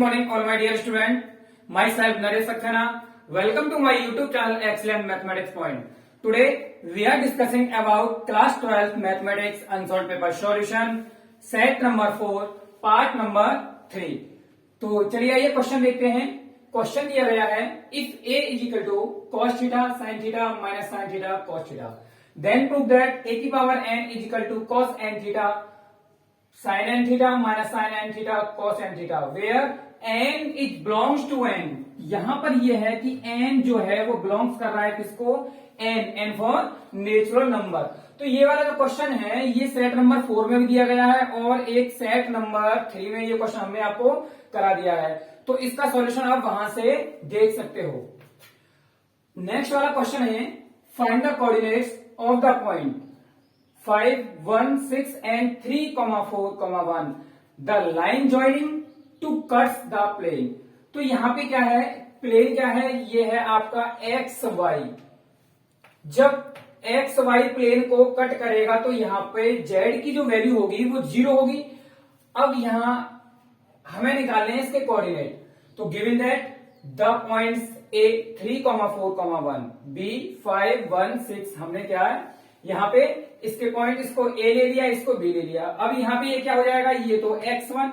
morning, all my dear student. Myself Naresh Saxena. Welcome to my YouTube channel Excellent Mathematics Point. Today we are discussing about class 12 mathematics unsolved paper solution, set number 4, part number 3. तो चलिए आइए question देखते हैं. Question दिया गया है if a is equal to cos theta sin theta minus sin theta cos theta, then prove that a की power n is equal to cos n theta sin n theta minus sin n theta cos n theta where n it belongs to n. यहां पर यह है कि n जो है वो belongs कर रहा है किसको, n फॉर नेचुरल नंबर. तो ये वाला जो क्वेश्चन है ये सेट नंबर 4 में भी दिया गया है और एक सेट नंबर 3 में ये क्वेश्चन हमने आपको करा दिया है. तो इसका सॉल्यूशन आप वहां से देख सकते हो. नेक्स्ट वाला क्वेश्चन है find the coordinates of the point 5, 1, 6 and 3, 4, 1. The line joining to cuts the plane. तो यहां पे क्या है, प्लेन क्या है, ये है आपका एक्स वाई. जब एक्स वाई प्लेन को कट करेगा तो यहां पे जेड की जो वैल्यू होगी वो 0 होगी. अब यहां हमें निकालने हैं इसके कोऑर्डिनेट. तो given that the points A 3, 4, 1, B 5, 1, 6. हमने क्या है यहां पे इसके पॉइंट, इसको ए ले लिया, इसको बी ले लिया. अब यहां पे ये क्या हो जाएगा, ये तो x1,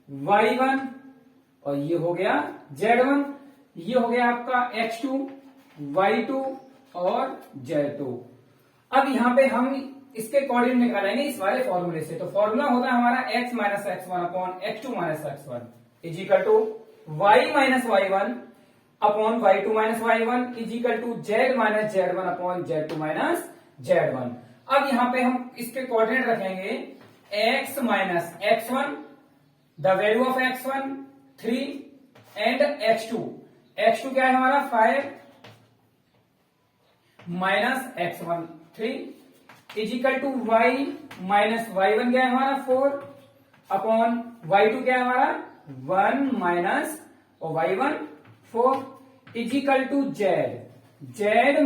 y1 और ये हो गया z1, ये हो गया आपका x2, y2 और z2. अब यहां पे हम इसके कोऑर्डिनेट निकालेंगे इस वाले फॉर्मूले से. तो फॉर्मूला होता है हमारा x minus x1 upon x2 minus x1 is equal to y minus y1 upon y2 minus y1 is equal to z minus z1 upon z2 minus z1. अब यहां पे हम इसके कोऑर्डिनेट रखेंगे x minus x1, the value of x1 3 and x2. x2 क्या है हमारा 5 minus x1 3 is equal to y minus y1 क्या है हमारा 4 अपॉन y2 क्या है हमारा 1 माइनस और y1 4 is equal to z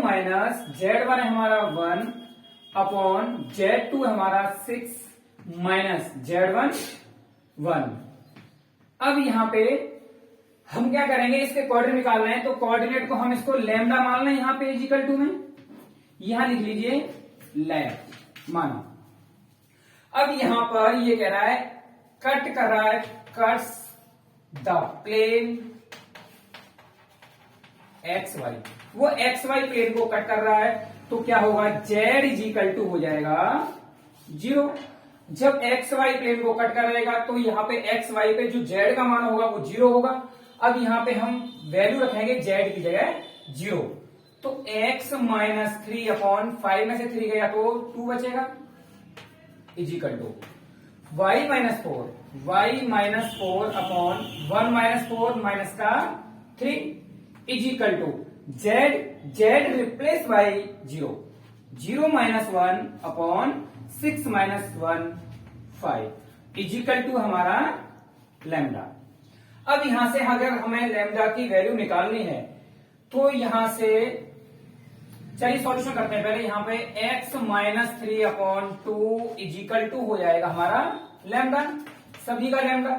minus z1 है हमारा 1 अपॉन z2 हमारा 6 माइनस z1 1. अब यहां पे हम क्या करेंगे, इसके कोऑर्डिनेट निकालना है. तो कोऑर्डिनेट को हम इसको लैम्डा मान लें यहां पे इक्वल टू में, यहां लिख लीजिए लैम्डा मानो. अब यहां पर ये कह रहा है कट कर रहा है, cuts the plane X Y. वो एक्स वाई प्लेन को कट कर रहा है तो क्या होगा, z इज इक्वल टू हो जाएगा 0. जब एक्स वाई प्लेन को कट करेगा तो यहाँ पे एक्स वाई पे जो z का मान होगा वो 0 होगा. अब यहाँ पे हम वैल्यू रखेंगे z की जगह 0. तो x माइनस 3 अपॉन 5 में से 3 गया तो 2 बचेगा is equal to y minus 4 upon 1 minus 4 minus का 3 is equal to z replace by 0 minus 1 upon 6 minus 1 5 is equal to हमारा लैम्डा. अब यहां से अगर हमें लैम्डा की वैल्यू निकालनी है तो यहां से चलिए सॉल्यूशन करते हैं. पहले यहां पे x minus 3 upon 2 is equal to हो जाएगा हमारा लैम्डा. सभी का लैम्डा,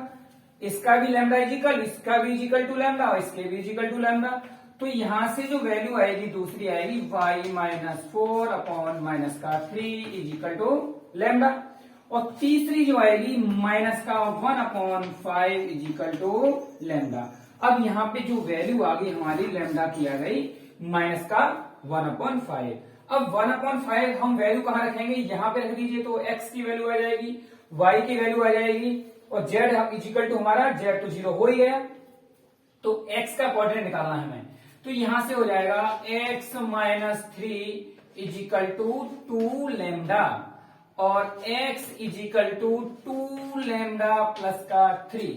इसका भी लैम्डा इज इक्वल, इसका भी इज इक्वल टू लैम्डा और इसके भी इज इक्वल टू लैम्डा. तो यहां से जो वैल्यू आएगी दूसरी आएगी y माइनस 4 अपॉन माइनस का 3 इज इक्वल टू लैम्डा. और तीसरी जो आएगी माइनस का 1 upon 5 is equal to lambda. अब यहाँ पे जो वैल्यू आ गई हमारी लैम्डा की आ गई माइनस का 1 अपॉन 5. अब 1 अपॉन 5 हम वैल्यू कहां रखेंगे, यहां पे रख दीजिए. तो x की वैल्यू आ जाएगी, y की वैल्यू आ जाएगी और z इज इक्वल टू हमारा z तो 0 हो ही गया. तो x का कोऑर्डिनेट निकालना है हमें. तो यहां से हो जाएगा x minus 3 is equal to 2 lambda और x is equal to 2 lambda plus का 3.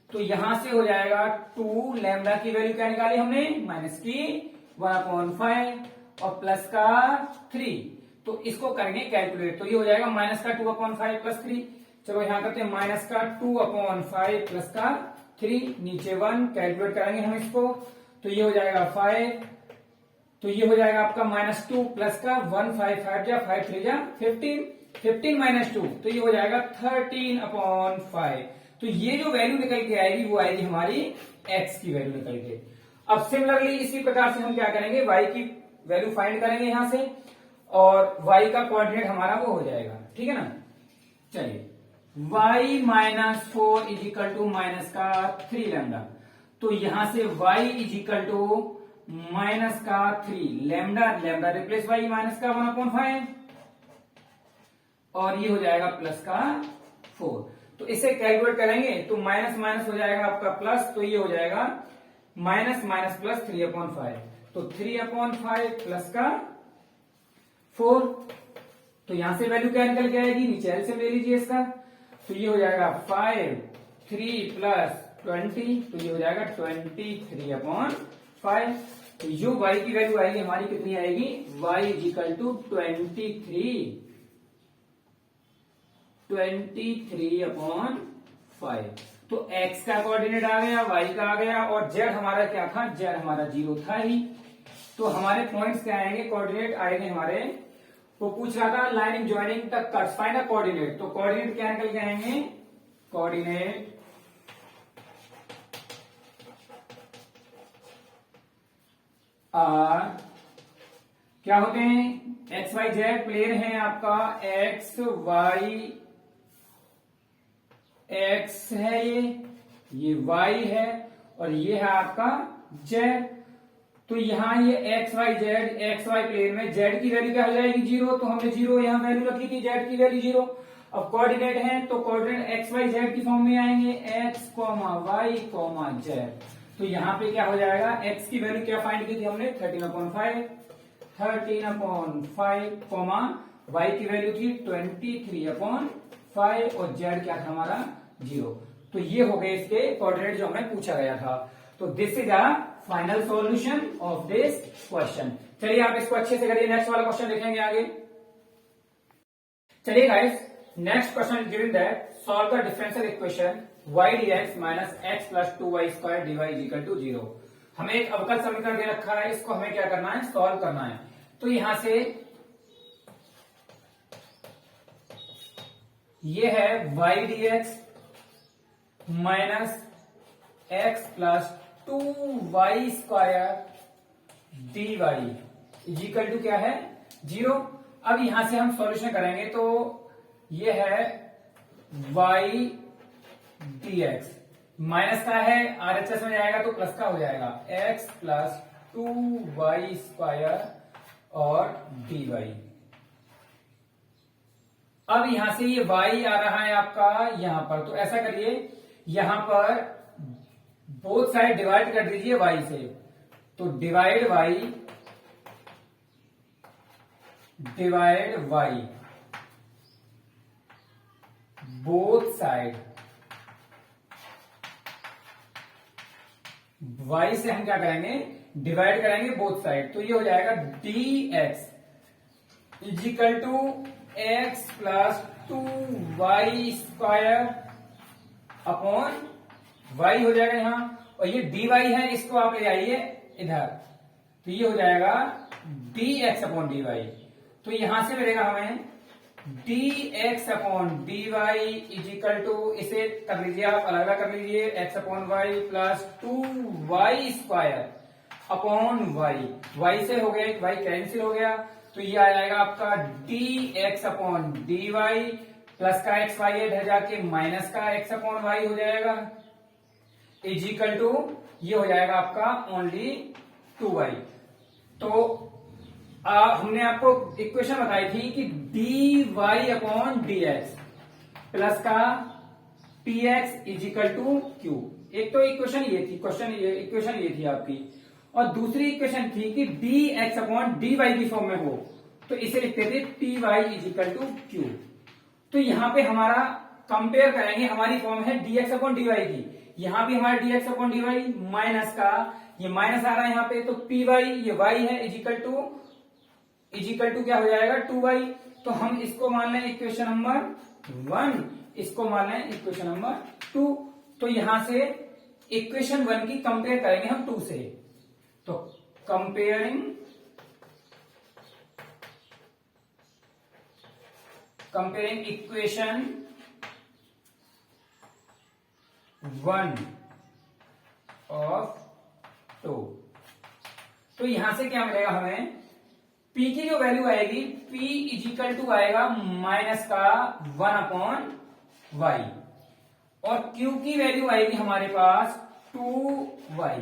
तो यहां से हो जाएगा 2 लैम्डा की वैल्यू क्या निकाली हमने, माइनस की 1 अपॉन 5 और प्लस का 3. तो इसको करेंगे कैलकुलेट. तो ये हो जाएगा माइनस का 2 अपॉन 5 प्लस 3. चलो यहां करते हैं माइनस का 2 अपॉन 5 प्लस का 3, नीचे 1 कैलकुलेट करेंगे हम इसको. तो ये हो जाएगा 5, तो ये हो जाएगा आपका माइनस 2 प्लस का 1 5 5 जा 5 3 जा 15 माइनस 2 तो ये हो जाएगा 13 अपॉन 5. तो ये जो वैल्यू निकल के आएगी वो आएगी हमारी x की वैल्यू निकल के। अब सिमिलरली इसी प्रकार से हम क्या करेंगे, y की वैल्यू फाइंड करेंगे यहां से, और y का कोऑर्डिनेट हमारा वो हो जाएगा, ठीक है ना। चलिए y minus 4 is equal to minus का 3 लैम्डा, तो यहां से y is equal to minus का 3 lambda, lambda replace y minus का 1/5, और ये हो जाएगा प्लस का 4। तो इसे कैलकुलेट करेंगे तो माइनस माइनस हो जाएगा आपका प्लस, तो ये हो जाएगा माइनस माइनस प्लस 3/5, तो 3/5 प्लस का 4। तो यहां से वैल्यू क्या निकल के आएगी, नीचे एलसीएम ले लीजिए इसका, तो ये हो जाएगा 5 3 प्लस 20, तो ये हो जाएगा 23/5। तो जो y की वैल्यू आएगी हमारी कितनी आएगी, y इज इक्वल टू 23/5। तो x का कोऑर्डिनेट आ गया, y का आ गया, और z हमारा क्या था, z हमारा 0 था ही। तो हमारे पॉइंट्स क्या आएंगे, कोऑर्डिनेट आएंगे हमारे, वो पूछ रहा था line joining the cuts, find the coordinate, तो कोऑर्डिनेट क्या निकल के आएंगे, कोऑर्डिनेट आर क्या होते हैं, एक्स वाई जेड प्लेन है आपका, एक्स वाई एक्स है, ये वाई है, और ये है आपका जेड। तो यहां ये X Y Z, X Y plane में जेड की वैल्यू क्या हो जाएगी, 0, तो हमने 0 यहां वैल्यू रखी थी, जेड की वैल्यू 0। अब कोऑर्डिनेट है तो कोऑर्डिनेट एक्स वाई जेड की फॉर्म में आएंगे, X comma Y comma Z. तो यहां पे क्या हो जाएगा, एक्स की वैल्यू क्या फाइंड की थी हमने, 13/5 कॉमा वाई की वैल्यू थी 23/5, और जेड क्या था हमारा 0। तो ये हो गए इसके कोऑर्डिनेट जो हमें पूछा गया था। तो this is a final solution of this question. चलिए आप इसको अच्छे से करिए, नेक्स्ट वाला क्वेश्चन देखेंगे आगे। चलिए guys, next question given that solve the differential equation y dx minus x plus 2y square dy is equal to 0। हमें एक अवकल समीकरण दे रखा है, इसको हमें क्या करना है, सॉल्व करना है। तो यहां से ये है y dx minus x plus 2y square dy is equal to क्या है, 0। अब यहां से हम सॉल्यूशन करेंगे तो ये है y dx माइनस का है, आरएचएस में जाएगा तो प्लस का हो जाएगा, x प्लस 2y स्क्वायर और dy। अब यहां से ये y आ रहा है आपका यहां पर, तो ऐसा करिए यहां पर बोथ साइड डिवाइड कर दीजिए y से, तो divide y both side, y से हम क्या करेंगे, डिवाइड करेंगे बोथ साइड, तो ये हो जाएगा dx is equal to x plus 2y square upon y हो जाएगा यहां, और ये dy है, इसको आप ले आइए इधर, तो ये हो जाएगा dx अपॉन dy। तो यहां से मिलेगा हमें dx upon dy is equal to, इसे कर लीजिए आप अलग अलग कर लीजिए, x upon Y plus 2y square upon y से हो गया, y कैंसिल हो गया, तो ये आ जाएगा आपका dx अपॉन dy प्लस का x वाई इधर जाके माइनस का x अपॉन वाई हो जाएगा इज इक्वल टू, ये हो जाएगा आपका ओनली 2y। तो हमने आपको इक्वेशन बताई थी कि dy अपॉन dx प्लस का px is equal to q। एक तो इक्वेशन ये थी, इक्वेशन ये थी आपकी, और दूसरी इक्वेशन थी कि dx अपॉन dy की फॉर्म में हो, तो इसे लिखते थे py is equal to q। तो यहां पे हमारा कंपेयर करेंगे, हमारी फॉर्म है dx अपॉन dy की, यहां भी हमारा dx अपॉन dy माइनस का, ये माइनस आ रहा है यहां पे, तो py ये y है इज इक्वल टू क्या हो जाएगा 2y। तो हम इसको मान लें इक्वेशन नंबर 1, इसको मान लें इक्वेशन नंबर 2। तो यहां से इक्वेशन 1 की कंपेयर करेंगे हम 2 से, तो कंपेयरिंग इक्वेशन 1 ऑफ 2। तो यहां से क्या मिलेगा हमें, P की जो वैल्यू आएगी P इजिकल टू आएगा माइनस का 1 अपॉन वाई, और Q की वैल्यू आएगी हमारे पास 2y।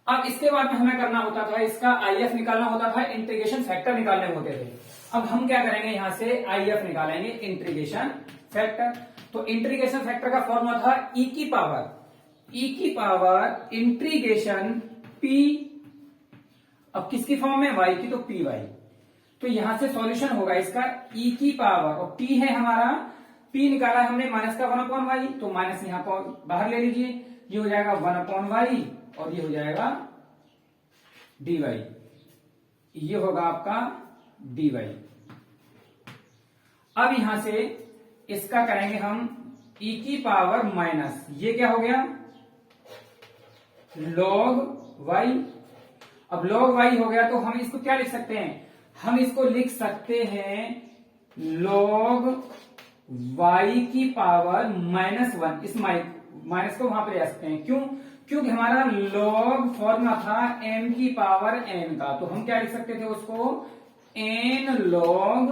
अब इसके बाद में हमें करना होता था, इसका IF निकालना होता था, इंटीग्रेशन फैक्टर निकालने होते थे। अब हम क्या करेंगे, यहां से IF निकालेंगे, इंटीग्रेशन फैक्टर। तो इंटीग्रेशन फैक्टर का फॉर्मूला था e की पावर इंटीग्रेशन p, अब किसकी फॉर्म में, y की, तो py। तो यहां से सॉल्यूशन होगा इसका e की पावर, और p है हमारा, p निकाला है हमने माइनस का 1 अपॉन वाई, तो माइनस यहां पर बाहर ले लीजिए, ये हो जाएगा 1 अपॉन वाई, और ये हो जाएगा dy, ये होगा आपका dy। अब यहां से इसका करेंगे हम e की पावर माइनस, ये क्या हो गया, log y। अब log y हो गया तो हम इसको क्या लिख सकते हैं, हम इसको लिख सकते हैं log y की पावर -1। इस माइनस को वहां पे ले सकते हैं, क्यों, क्योंकि हमारा log फॉर्मूला था m की पावर n का, तो हम क्या लिख सकते थे उसको, n log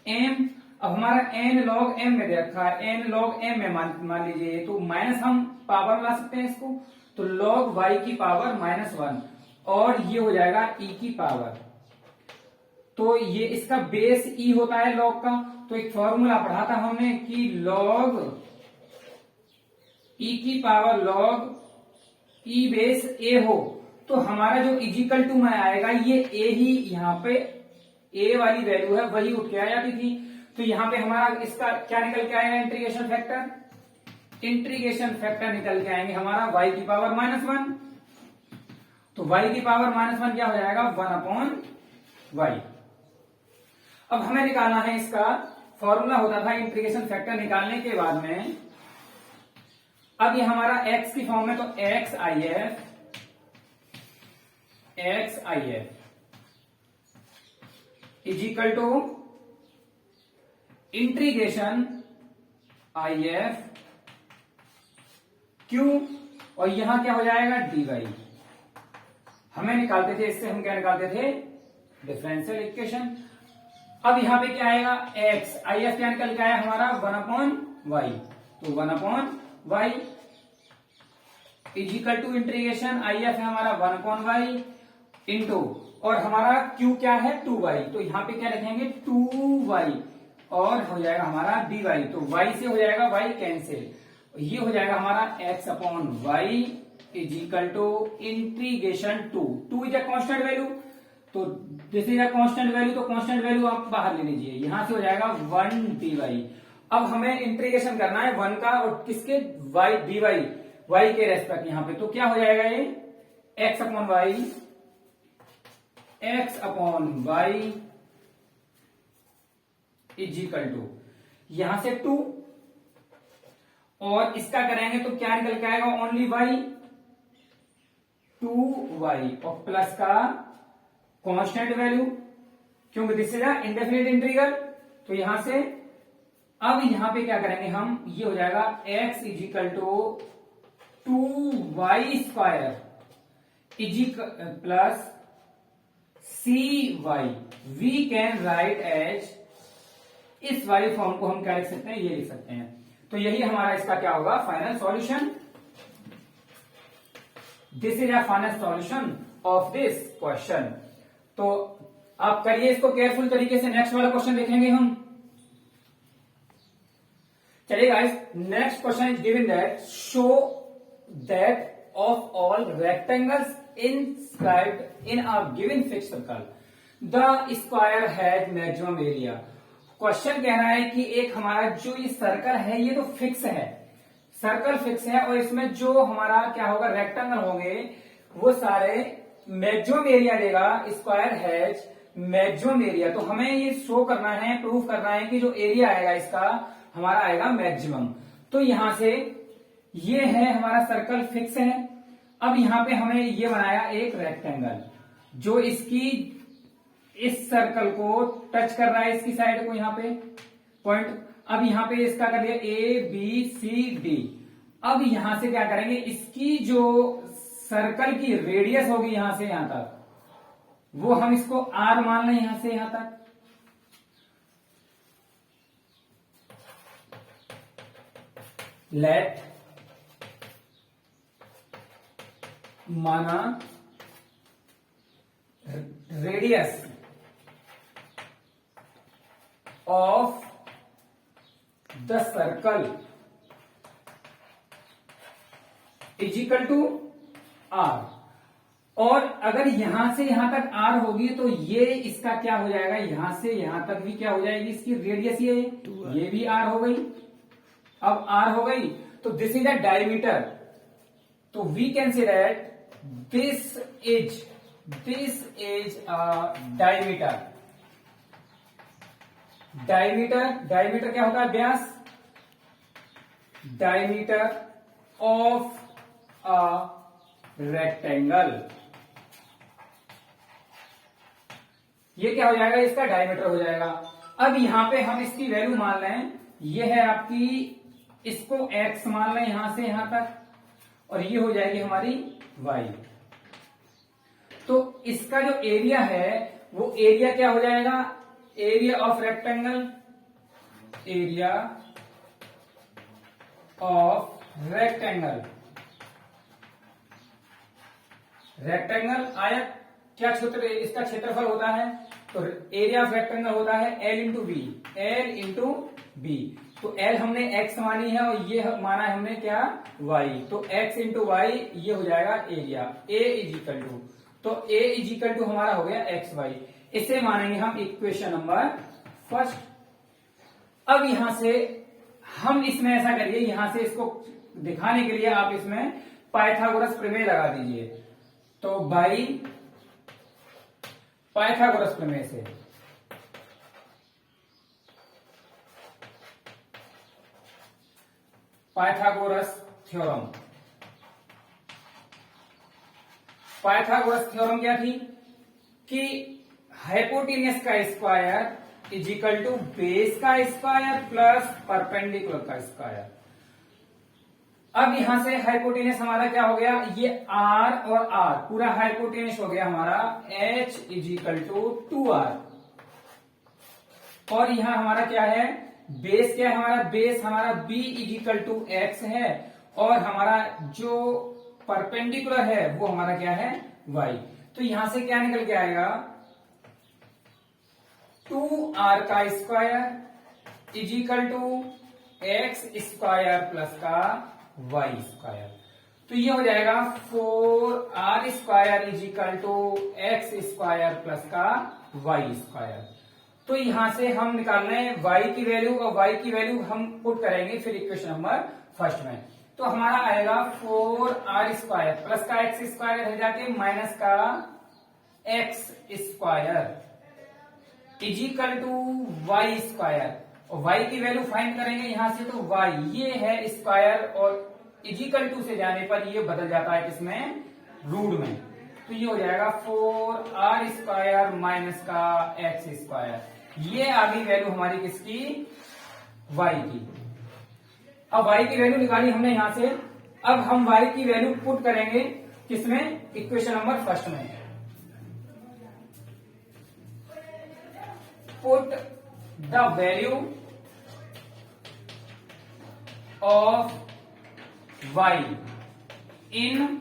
m। अब हमारा n log m में दे रखा है, n log m में मान लीजिए, तो माइनस हम पावर ला सकते हैं इसको, तो log y की पावर -1, और ये हो जाएगा e की पावर। तो ये इसका बेस e होता है log का, तो एक फॉर्मूला पढ़ा था हमने कि log e की power log e base a हो, तो हमारा जो इजिकल टू में आएगा, ये a ही यहाँ पे a वाली वैल्यू है वही उठ के आ जाती थी। तो यहाँ पे हमारा इसका क्या निकल के आएगा, इंटीग्रेशन फैक्टर निकल के आएंगे हमारा y की पावर -1। तो y की पावर -1 क्या हो जाएगा, 1 अपॉन वाई। अब हमें निकालना है, इसका फॉर्मूला होता था इंटीग्रेशन फैक्टर निकालने के बाद में, अब ये हमारा x की फॉर्म में, तो x if is equal to integration if q, और यहां क्या हो जाएगा, dy। हमें निकालते थे, इससे हम क्या निकालते थे, डिफरेंशियल इक्वेशन। अब यहां पे क्या आएगा, x if क्या निकल के आया हमारा, 1 अपॉन वाई, तो 1 upon Y is equal to integration if है हमारा 1 अपॉन वाई इंटू, और हमारा q क्या है, 2y, तो यहां पे क्या लिखेंगे, 2y, और हो जाएगा हमारा dy। तो y से हो जाएगा y कैंसिल, ये हो जाएगा हमारा x upon Y is equal to integration 2 is a constant value, तो this is a constant value, तो कांस्टेंट वैल्यू आप बाहर ले लीजिए, यहां से हो जाएगा 1 dy। अब हमें इंटीग्रेशन करना है 1 का, और किसके, y dy, y के रेस्पेक्ट यहां पे, तो क्या हो जाएगा ये, x upon Y is equal to, यहां से 2, और इसका करेंगे तो क्या निकल के आएगा, ओनली y, 2y, और प्लस का कांस्टेंट वैल्यू, क्योंकि दिस इज इंडेफिनिट इंटीग्रल। तो यहां से अब यहां पे क्या करेंगे हम, ये हो जाएगा x is equal to 2y² plus cy, we can write as, इस वाली फॉर्म को हम क्या लिख सकते हैं, ये लिख सकते हैं। तो यही हमारा इसका क्या होगा, final solution. This is a final solution of this question. तो आप करिए इसको केयरफुल तरीके से, नेक्स्ट वाला क्वेश्चन देखेंगे हम। चलिए guys, next question is given that show that of all rectangles inscribed in a given fixed circle the square has maximum area। Question कह रहा है कि एक हमारा जो ये सर्कल है, ये तो फिक्स है, सर्कल फिक्स है, और इसमें जो हमारा क्या होगा, रेक्टेंगल होंगे, वो सारे मैक्सिमम एरिया देगा, स्क्वायर हैज मैक्सिमम एरिया। तो हमें ये शो करना है, प्रूफ करना है कि जो एरिया आएगा इसका हमारा आएगा मैक्सिमम। तो यहां से ये है हमारा सर्कल फिक्स है। अब यहां पे हमें ये बनाया एक रेक्टेंगल, जो इसकी इस सर्कल को टच कर रहा है, इसकी साइड को, यहां पे पॉइंट। अब यहां पे इसका कर दिया A B C D, अब यहां से क्या करेंगे, इसकी जो सर्कल की रेडियस होगी यहां से यहां तक, वो हम इसको r मान लें यहां से यहां तक। लेट माना radius of the circle is equal to R, और अगर यहां से यहां तक आर होगी तो ये इसका क्या हो जाएगा, यहां से यहां तक भी क्या हो जाएगी, इसकी रेडियस ये भी आर हो गई। अब आर हो गई तो दिस इज अ डायमीटर, तो we can say that this is a diameter. Diameter क्या होता है, व्यास, डायमीटर ऑफ अ रेक्टेंगल, ये क्या हो जाएगा, इसका डायमीटर हो जाएगा। अब यहां पे हम इसकी वैल्यू मान लें, ये है आपकी, इसको x मान लें यहां से यहां तक, और ये हो जाएगी हमारी y। तो इसका जो एरिया है वो एरिया क्या हो जाएगा, area of rectangle, area of rectangle, rectangle आयत क्या क्षेत्र, इसका क्षेत्रफल होता है, तो एरिया ऑफ रेक्टेंगल होता है L into B, L into B. तो L हमने x मानी है और ये माना है हमने क्या, y, तो x इंटू वाई ये हो जाएगा area. A is equal to, तो A इज इक्वल टू हमारा हो गया एक्स वाई। इसे मानेंगे हम इक्वेशन नंबर फर्स्ट। अब यहां से हम इसमें ऐसा करिए, यहां से इसको दिखाने के लिए आप इसमें पाइथागोरस प्रमेय लगा दीजिए। तो बाई पाइथागोरस प्रमेय से पाइथागोरस थ्योरम, पाइथागोरस थ्योरम क्या थी कि हाइपोटेन्यूस का square is equal to base का स्क्वायर प्लस परपेंडिकुलर का स्क्वायर। अब यहां से हाइपोटेन्यूस हमारा क्या हो गया, ये r और r पूरा हाइपोटेन्यूस हो गया हमारा h is equal to 2r, और यहां हमारा क्या है, बेस क्या है हमारा, बेस हमारा b is equal to x है, और हमारा जो परपेंडिकुलर है वो हमारा क्या है, y। तो यहां से क्या निकल के आएगा, 2r का square is equal to x square plus का y स्क्वायर। तो ये हो जाएगा 4r square is equal to x square plus का y स्क्वायर। तो यहां से हम निकाल रहे हैं y की वैल्यू, और y की वैल्यू हम पुट करेंगे फिर इक्वेशन नंबर फर्स्ट में। तो हमारा आएगा 4r स्क्वायर प्लस का x स्क्वायर रह जाके माइनस का x square is equal to y square, और y की वैल्यू फाइंड करेंगे यहां से, तो y ये है स्क्वायर, और इज इक्वल टू से जाने पर ये बदल जाता है किसमें, रूट में। तो ये हो जाएगा 4r स्क्वायर माइनस का x स्क्वायर, ये आ गई वैल्यू हमारी किसकी, y की। अब y की वैल्यू निकाली हमने यहां से, अब हम y की वैल्यू पुट करेंगे किसमें, इक्वेशन नंबर फर्स्ट में। Put the value of y in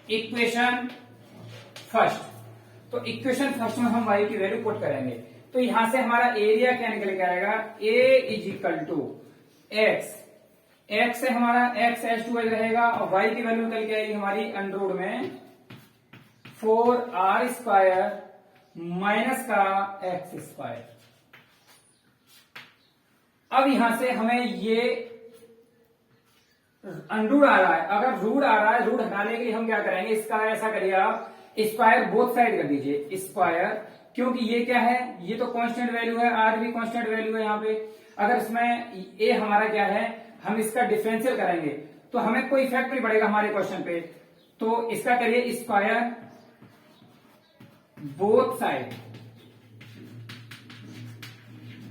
equation first. तो इक्वेशन फर्स्ट में हम y की वैल्यू पुट करेंगे, तो यहां से हमारा एरिया क्या निकल के आएगा, a is equal to X, X से हमारा x h2 रहेगा, और y की वैल्यू निकल के आएगी हमारी अंडर में 4r स्क्वायर माइनस का x स्क्वायर। अब यहां से हमें ये अंडूड आ रहा है, अगर रूट आ रहा है, रूट हटाने के लिए हम क्या करेंगे, इसका ऐसा करिए आप स्क्वायर बोथ साइड कर दीजिए स्क्वायर, क्योंकि ये क्या है, ये तो कांस्टेंट वैल्यू है, r भी कांस्टेंट वैल्यू है यहाँ पे। अगर इसमें a हमारा क्या है, हम इसका डिफरेंशियल करेंगे तो हमें कोई इफेक्ट नहीं पड़ेगा हमारे क्वेश्चन पे। तो इसका करिए square both side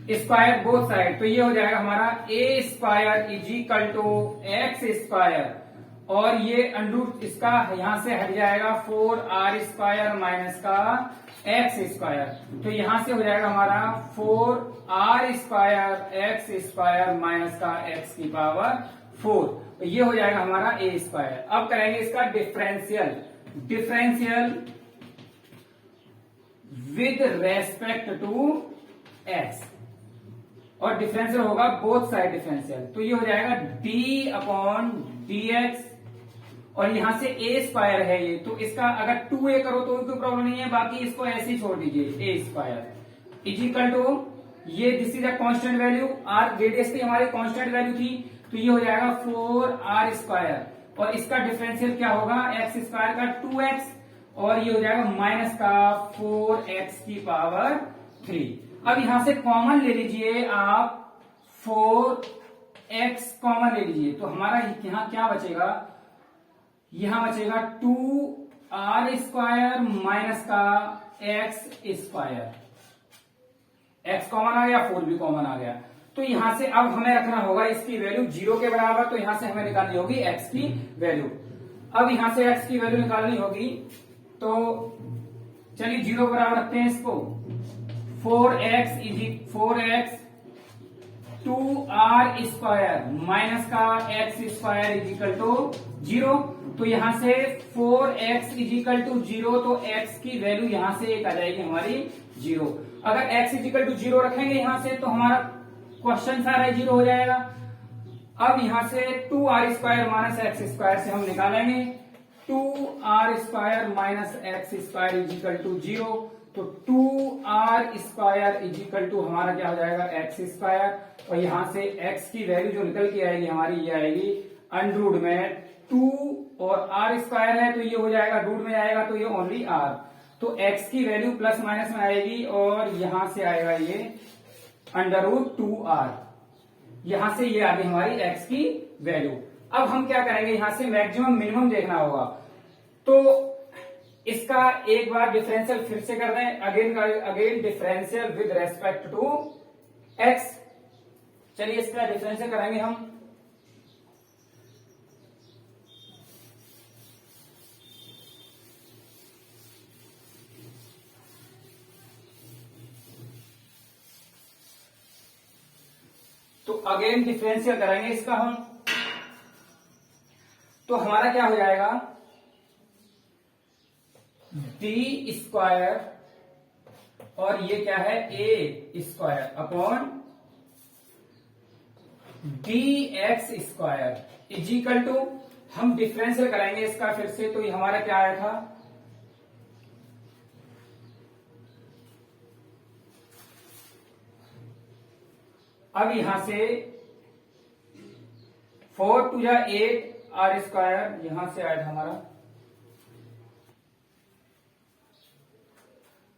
square both side, तो ये हो जाएगा हमारा a square is equal to x square, और ये अंडरूट इसका यहां से हट जाएगा 4r स्क्वायर माइनस का एक्स स्क्वायर, तो यहां से हो जाएगा हमारा 4r square x square minus का एक्स की पावर 4, तो ये हो जाएगा हमारा ए स्क्वायर। अब करेंगे इसका differential, differential with respect to x, और डिफरेंशियल होगा बोथ साइड डिफरेंशियल, तो ये हो जाएगा डी अपॉन डी एक्स, और यहां से ए स्क्वायर है ये, तो इसका अगर 2a करो तो कोई प्रॉब्लम नहीं है, बाकी इसको ऐसे ही छोड़ दीजिए, A square is equal to ये this is a constant value, R radius की हमारी कांस्टेंट वैल्यू थी, तो ये हो जाएगा 4r स्क्वायर, और इसका डिफरेंशियल क्या होगा एक्स स्क्वायर का 2x, और ये हो जाएगा माइनस का 4x की पावर 3। अब यहां से कॉमन ले लीजिए आप, 4x कॉमन ले लीजिए, तो हमारा यहां क्या बचेगा, यहां बचेगा 2r स्क्वायर माइनस का एक्स स्क्वायर, x कॉमन आ गया, 4 भी कॉमन आ गया, तो यहां से अब हमें रखना होगा इसकी वैल्यू 0 के बराबर, तो यहां से हमें निकालनी होगी x की वैल्यू। अब यहां से x की वैल्यू निकालनी होगी, तो चलिए 0 बराबर रखते हैं इसको, 4x 2r स्क्वायर माइनस का x square is equal to 0, तो यहां से 4x इज इक्वल टू 0, तो x की वैल्यू यहां से एक आ जाएगी हमारी 0। अगर x इज इक्वल टू 0 रखेंगे यहां से, तो हमारा क्वेश्चन सारा 0 हो जाएगा। अब यहां से 2r square minus X square से हम निकालेंगे, 2r square minus X square is equal to 0, तो 2r square is equal to हमारा क्या हो जाएगा एक्स स्क्वायर, और यहां से x की वैल्यू जो निकल के आएगी हमारी, ये आएगी अंडर रूट में 2 और r स्क्वायर है, तो ये हो जाएगा रूट में आएगा, तो ये ओनली r, तो x की वैल्यू प्लस माइनस में आएगी, और यहां से आएगा ये अंडर रूट 2r, यहां से ये आ गई हमारी x की वैल्यू। अब हम क्या करेंगे, यहां से मैक्सिमम मिनिमम देखना होगा, तो इसका एक बार डिफरेंशियल फिर से कर दें, again differential with respect to x। चलिए इसका डिफरेंशियल करेंगे हम, तो अगेन डिफरेंशियल करेंगे इसका हम, तो हमारा क्या हो जाएगा डी स्क्वायर, और ये क्या है a square upon d x square is equal to, हम डिफरेंशियल करेंगे इसका फिर से, तो ये हमारा क्या आया था, अब यहां से 4 टू जा 8r स्क्वायर, यहां से आया था हमारा,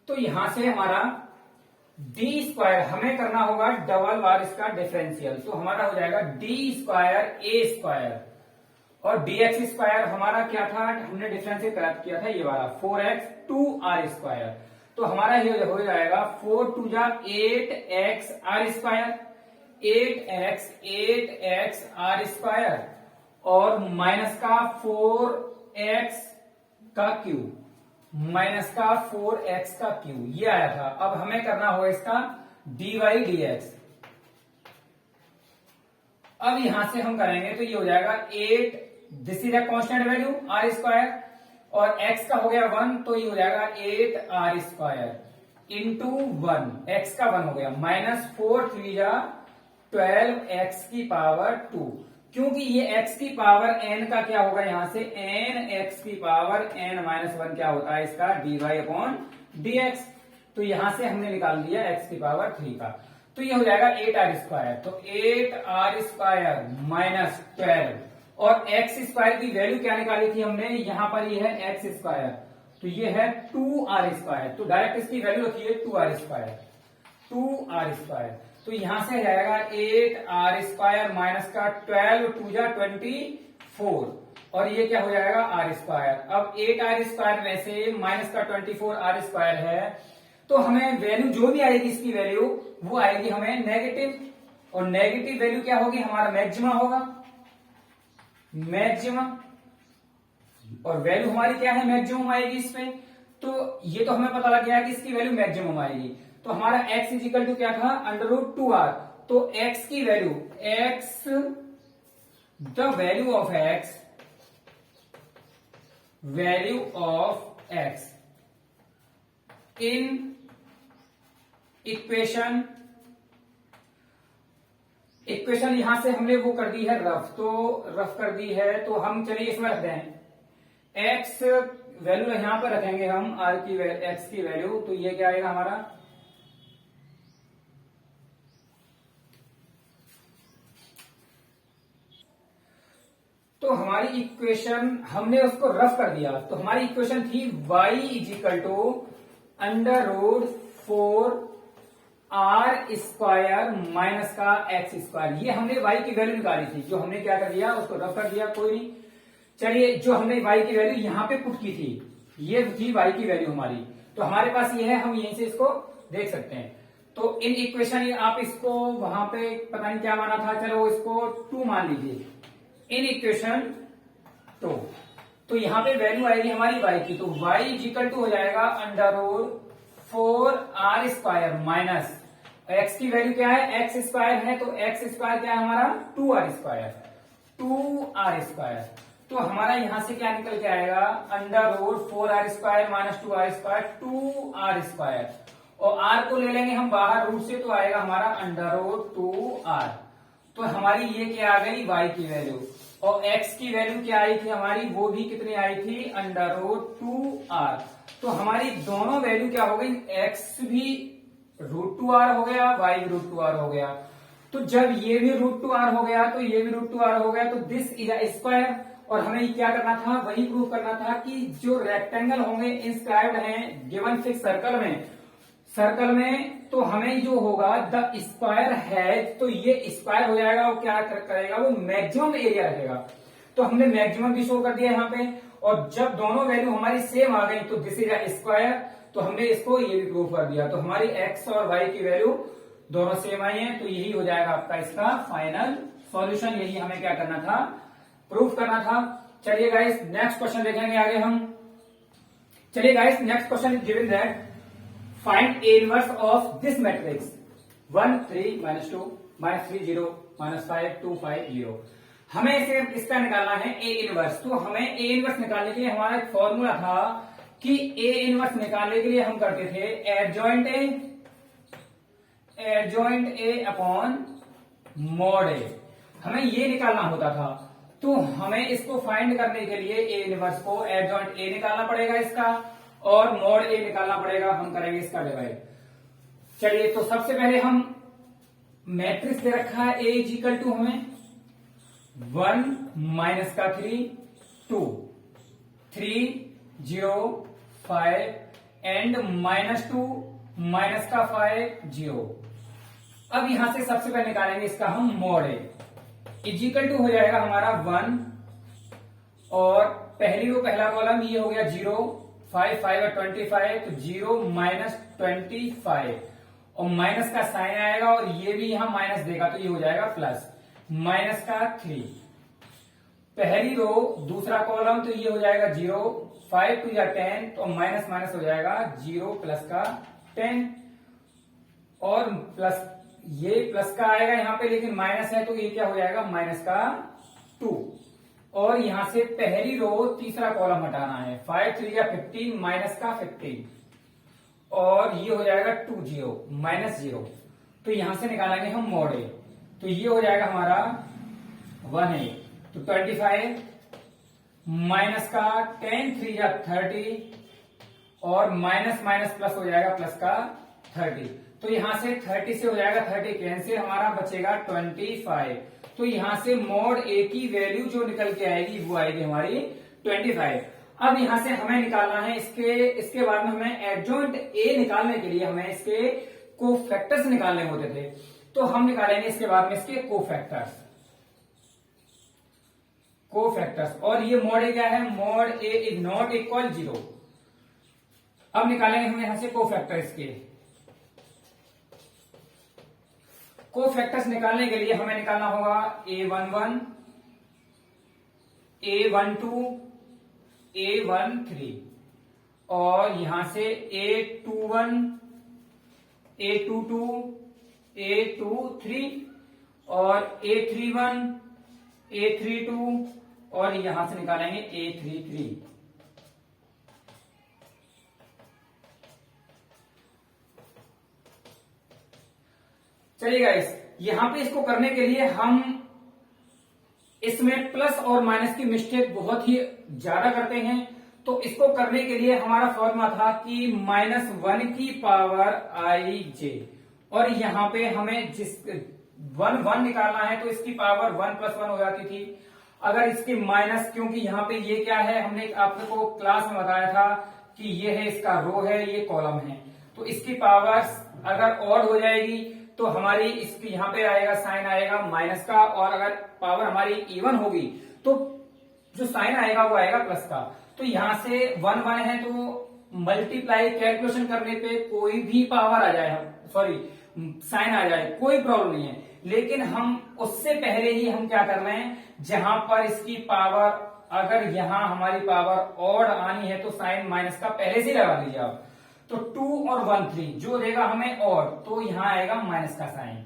तो यहां से हमारा डी स्क्वायर हमें करना होगा डबल बार इसका डिफरेंशियल, तो हमारा हो जाएगा डी स्क्वायर ए स्क्वायर, और डी एक्स स्क्वायर हमारा क्या था, हमने डिफरेंशियल किया था ये वाला 4x 2r स्क्वायर, तो हमारा ये हो जाएगा 4 टू जा 8x r square, 8x r square, और माइनस का 4x का क्यूब, माइनस का 4x का क्यूब, ये आया था। अब हमें करना होगा इसका dy dx, अब यहां से हम करेंगे तो ये हो जाएगा 8, this is a constant value r square, और x का हो गया 1, तो ये हो जाएगा 8r स्क्वायर इंटू 1, x का 1 हो गया, माइनस 4 3 जा 12x की पावर 2, क्योंकि ये x की पावर n का क्या होगा, यहां से n x की पावर n माइनस 1 क्या होता है इसका dy अपॉन dx, तो यहां से हमने निकाल दिया x की पावर 3 का, तो ये हो जाएगा 8r स्क्वायर, तो 8r स्क्वायर माइनस 12, और x स्क्वायर की वैल्यू क्या निकाली थी हमने, यहां पर ये है x स्क्वायर, तो ये है 2r स्क्वायर, तो डायरेक्ट इसकी वैल्यू रखिए 2r स्क्वायर, 2r स्क्वायर, तो यहां से जाएगा 8r स्क्वायर माइनस का 12 टू जा 24, और ये क्या हो जाएगा r स्क्वायर। अब 8r स्क्वायर में से माइनस का 24 r स्क्वायर है, तो हमें वैल्यू जो भी आएगी इसकी वैल्यू वो आएगी हमें नेगेटिव, और नेगेटिव वैल्यू क्या होगी, हमारा मैक्सिमा होगा, मैक्सिमम, और वैल्यू हमारी क्या है, मैक्सिमम आएगी इसमें। तो ये तो हमें पता लग गया कि इसकी वैल्यू मैक्सिमम आएगी। तो हमारा x इजिकल टू क्या था, √2r। तो x की value, x the value of x, value of x in equation यहां से हमने वो कर दी है रफ, तो रफ कर दी है, तो हम चलिए इसमें रख दें x वैल्यू यहां पर रखेंगे हम r की x की वैल्यू, तो ये क्या आएगा हमारा, तो हमारी इक्वेशन हमने उसको रफ कर दिया। तो हमारी इक्वेशन थी y is equal to √4r² minus का x²। ये हमने y की वैल्यू निकाली थी, जो हमने क्या कर दिया, उसको रफ कर दिया, कोई नहीं। चलिए, जो हमने y की वैल्यू यहां पे पुट की थी, ये थी y की वैल्यू हमारी, तो हमारे पास ये है, हम यहीं से इसको देख सकते हैं। तो इन इक्वेशन, आप इसको वहां पे पता नहीं क्या माना था, चलो इसको 2 मान लीजिए, इन इक्वेशन 2। तो यहां पे वैल्यू आएगी हमारी y की, तो y इजिकल टू हो जाएगा √4r² माइनस x की वैल्यू क्या है, x² है, तो x² क्या है हमारा, 2r²। तो हमारा यहां से क्या निकल के आएगा, √4r² माइनस 2r², और r को ले लेंगे हम बाहर रूट से, तो आएगा हमारा √2r। तो हमारी ये क्या आ गई, y की वैल्यू, और x की वैल्यू क्या आई थी हमारी, वो भी कितनी आई थी, √2r। तो हमारी दोनों वैल्यू क्या हो गई, x भी √2r हो गया, y भी √2r हो गया। तो जब ये भी √2r हो गया, तो ये भी √2r हो गया, तो दिस इज अ स्क्वायर। और हमें क्या करना था, वही प्रूव करना था कि जो रेक्टेंगल होंगे इंस्क्राइब्ड हैं गिवन फिक्स सर्कल में, तो हमें जो होगा द स्क्वायर है, तो ये स्क्वायर हो जाएगा, वो क्या करेगा, वो मैक्सिमम एरिया रखेगा। तो हमने मैक्सिमम भी शो कर दिया यहाँ पे, और जब दोनों वैल्यू हमारी सेम आ गई, तो दिस इज अ स्क्वायर, तो हमने इसको ये भी प्रूव कर दिया। तो हमारी x और y की वैल्यू दोनों सेम आई है, तो यही हो जाएगा आपका इसका फाइनल सॉल्यूशन। यही हमें क्या करना था, प्रूफ करना था। चलिए गाइस, नेक्स्ट क्वेश्चन देखेंगे आगे हम। चलिए guys, next question is given that find A inverse of this matrix 1 3 -2 -3 0 -5 2 5 0। हमें इसे इसका निकालना है A इनवर्स। तो हमें A इनवर्स निकालने के लिए हमारा एक फॉर्मूला था कि A इनवर्स निकालने के लिए हम करते थे adjoint A upon mod A। हमें ये निकालना होता था। तो हमें इसको फाइंड करने के लिए A इनवर्स को एडजॉइंट A निकालना पड़ेगा इसका, और मॉड A निकालना पड़ेगा। हम करेंगे इसका डिवाइड। चलिए, तो सबसे पहले हम मैट्रिक्स दे रखा है A इजिकल टू हमें 1 माइनस का 3 2 3 0 5 एंड -2 माइनस का 5 0। अब यहां से सबसे पहले निकालेंगे इसका हम मॉड A इजिकल टू हो जाएगा हमारा 1, और पहली रो पहला कॉलम ये हो गया 0 5 5 और 25, तो 0 -25, और माइनस का साइन आएगा, और ये भी यहां माइनस देगा, तो ये हो जाएगा प्लस माइनस का 3। पहली रो दूसरा कॉलम, तो ये हो जाएगा 0 5 2 या 10, तो माइनस माइनस हो जाएगा 0 प्लस का 10, और प्लस ये प्लस का आएगा यहाँ पे, लेकिन माइनस है, तो ये क्या हो जाएगा माइनस का 2। और यहां से पहली रो तीसरा कॉलम हटाना है, 5 3 या 15 माइनस का 15, और ये हो जाएगा 2 0 -0। तो यहां से निकालेंगे हम मॉड A। तो ये हो जाएगा हमारा 1A, तो 25 माइनस का 10 3 या 30, और माइनस माइनस प्लस हो जाएगा प्लस का 30। तो यहां से 30 से हो जाएगा 30 कैंसिल, हमारा बचेगा 25। तो यहां से मॉड A की वैल्यू जो निकल के आएगी वो आएगी हमारी 25। अब यहां से हमें निकालना है इसके बाद में हमें एडजॉइंट A निकालने के लिए हमें इसके कोफैक्टर्स निकालने होते थे। तो हम निकालेंगे इसके बाद में इसके कोफैक्टर्स, और ये मॉड A क्या है, mod A is not equal 0। अब निकालेंगे हम यहां से कोफैक्टर्स के। कोफैक्टर्स निकालने के लिए हमें निकालना होगा A11, A12, A13 और यहां से A21, A22, A23 और A31, A32 और यहां से निकालेंगे A33। चलिए गाइस, यहां पे इसको करने के लिए हम इसमें प्लस और माइनस की मिस्टेक बहुत ही ज्यादा करते हैं। तो इसको करने के लिए हमारा फॉर्मूला था कि -1 की पावर आई जे, और यहां पे हमें जिस 1 निकालना है तो इसकी पावर 1 + 1 हो जाती थी। अगर इसकी माइनस, क्योंकि यहाँ पे ये क्या है, हमने आपको क्लास में बताया था कि ये है इसका रो है, ये कॉलम है, तो इसकी पावर अगर ऑड हो जाएगी तो हमारी इसकी यहाँ पे आएगा साइन आएगा माइनस का, और अगर पावर हमारी इवन होगी तो जो साइन आएगा वो आएगा प्लस का। तो यहां से 1 1 है तो मल्टीप्लाई कैलकुलेशन करने पे कोई भी पावर आ जाए, सॉरी साइन आ जाए, कोई प्रॉब्लम नहीं है। लेकिन हम उससे पहले ही हम क्या कर रहे हैं, जहां पर इसकी पावर, अगर यहां हमारी पावर ऑड आनी है तो साइन माइनस का पहले से लगा दीजिए आप। तो 2 और 1 3 जो देगा हमें ऑड, तो यहां आएगा माइनस का साइन,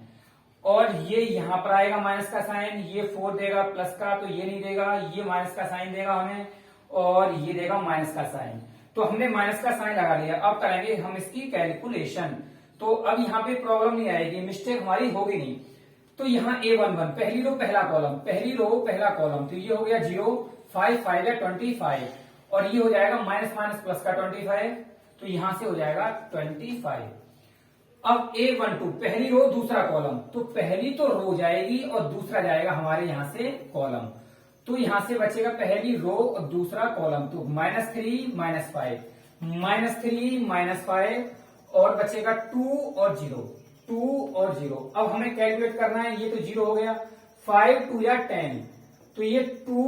और ये यहां पर आएगा माइनस का साइन, ये 4 देगा प्लस का, तो ये नहीं देगा, ये माइनस का साइन देगा हमें, और ये देगा माइनस का साइन। तो हमने माइनस का साइन लगा लिया। अब करेंगे हम इसकी कैलकुलेशन, तो अब यहाँ पे प्रॉब्लम नहीं आएगी, मिस्टेक हमारी होगी नहीं। तो यहाँ A11 पहली रो पहला कॉलम, पहली रो पहला कॉलम, तो ये हो गया 0, 5 5 या 25, और ये हो जाएगा माइनस माइनस प्लस का 25, तो यहां से हो जाएगा 25। अब A12 पहली रो दूसरा कॉलम, तो पहली तो रो जाएगी और दूसरा जाएगा हमारे यहां से कॉलम, तो यहां से बचेगा पहली रो और दूसरा कॉलम, तो -3 -5, -3 -5, और बचेगा 2 और 0, 2 और 0। अब हमें कैलकुलेट करना है, ये तो 0 हो गया, 5 2 या 10, तो ये 2,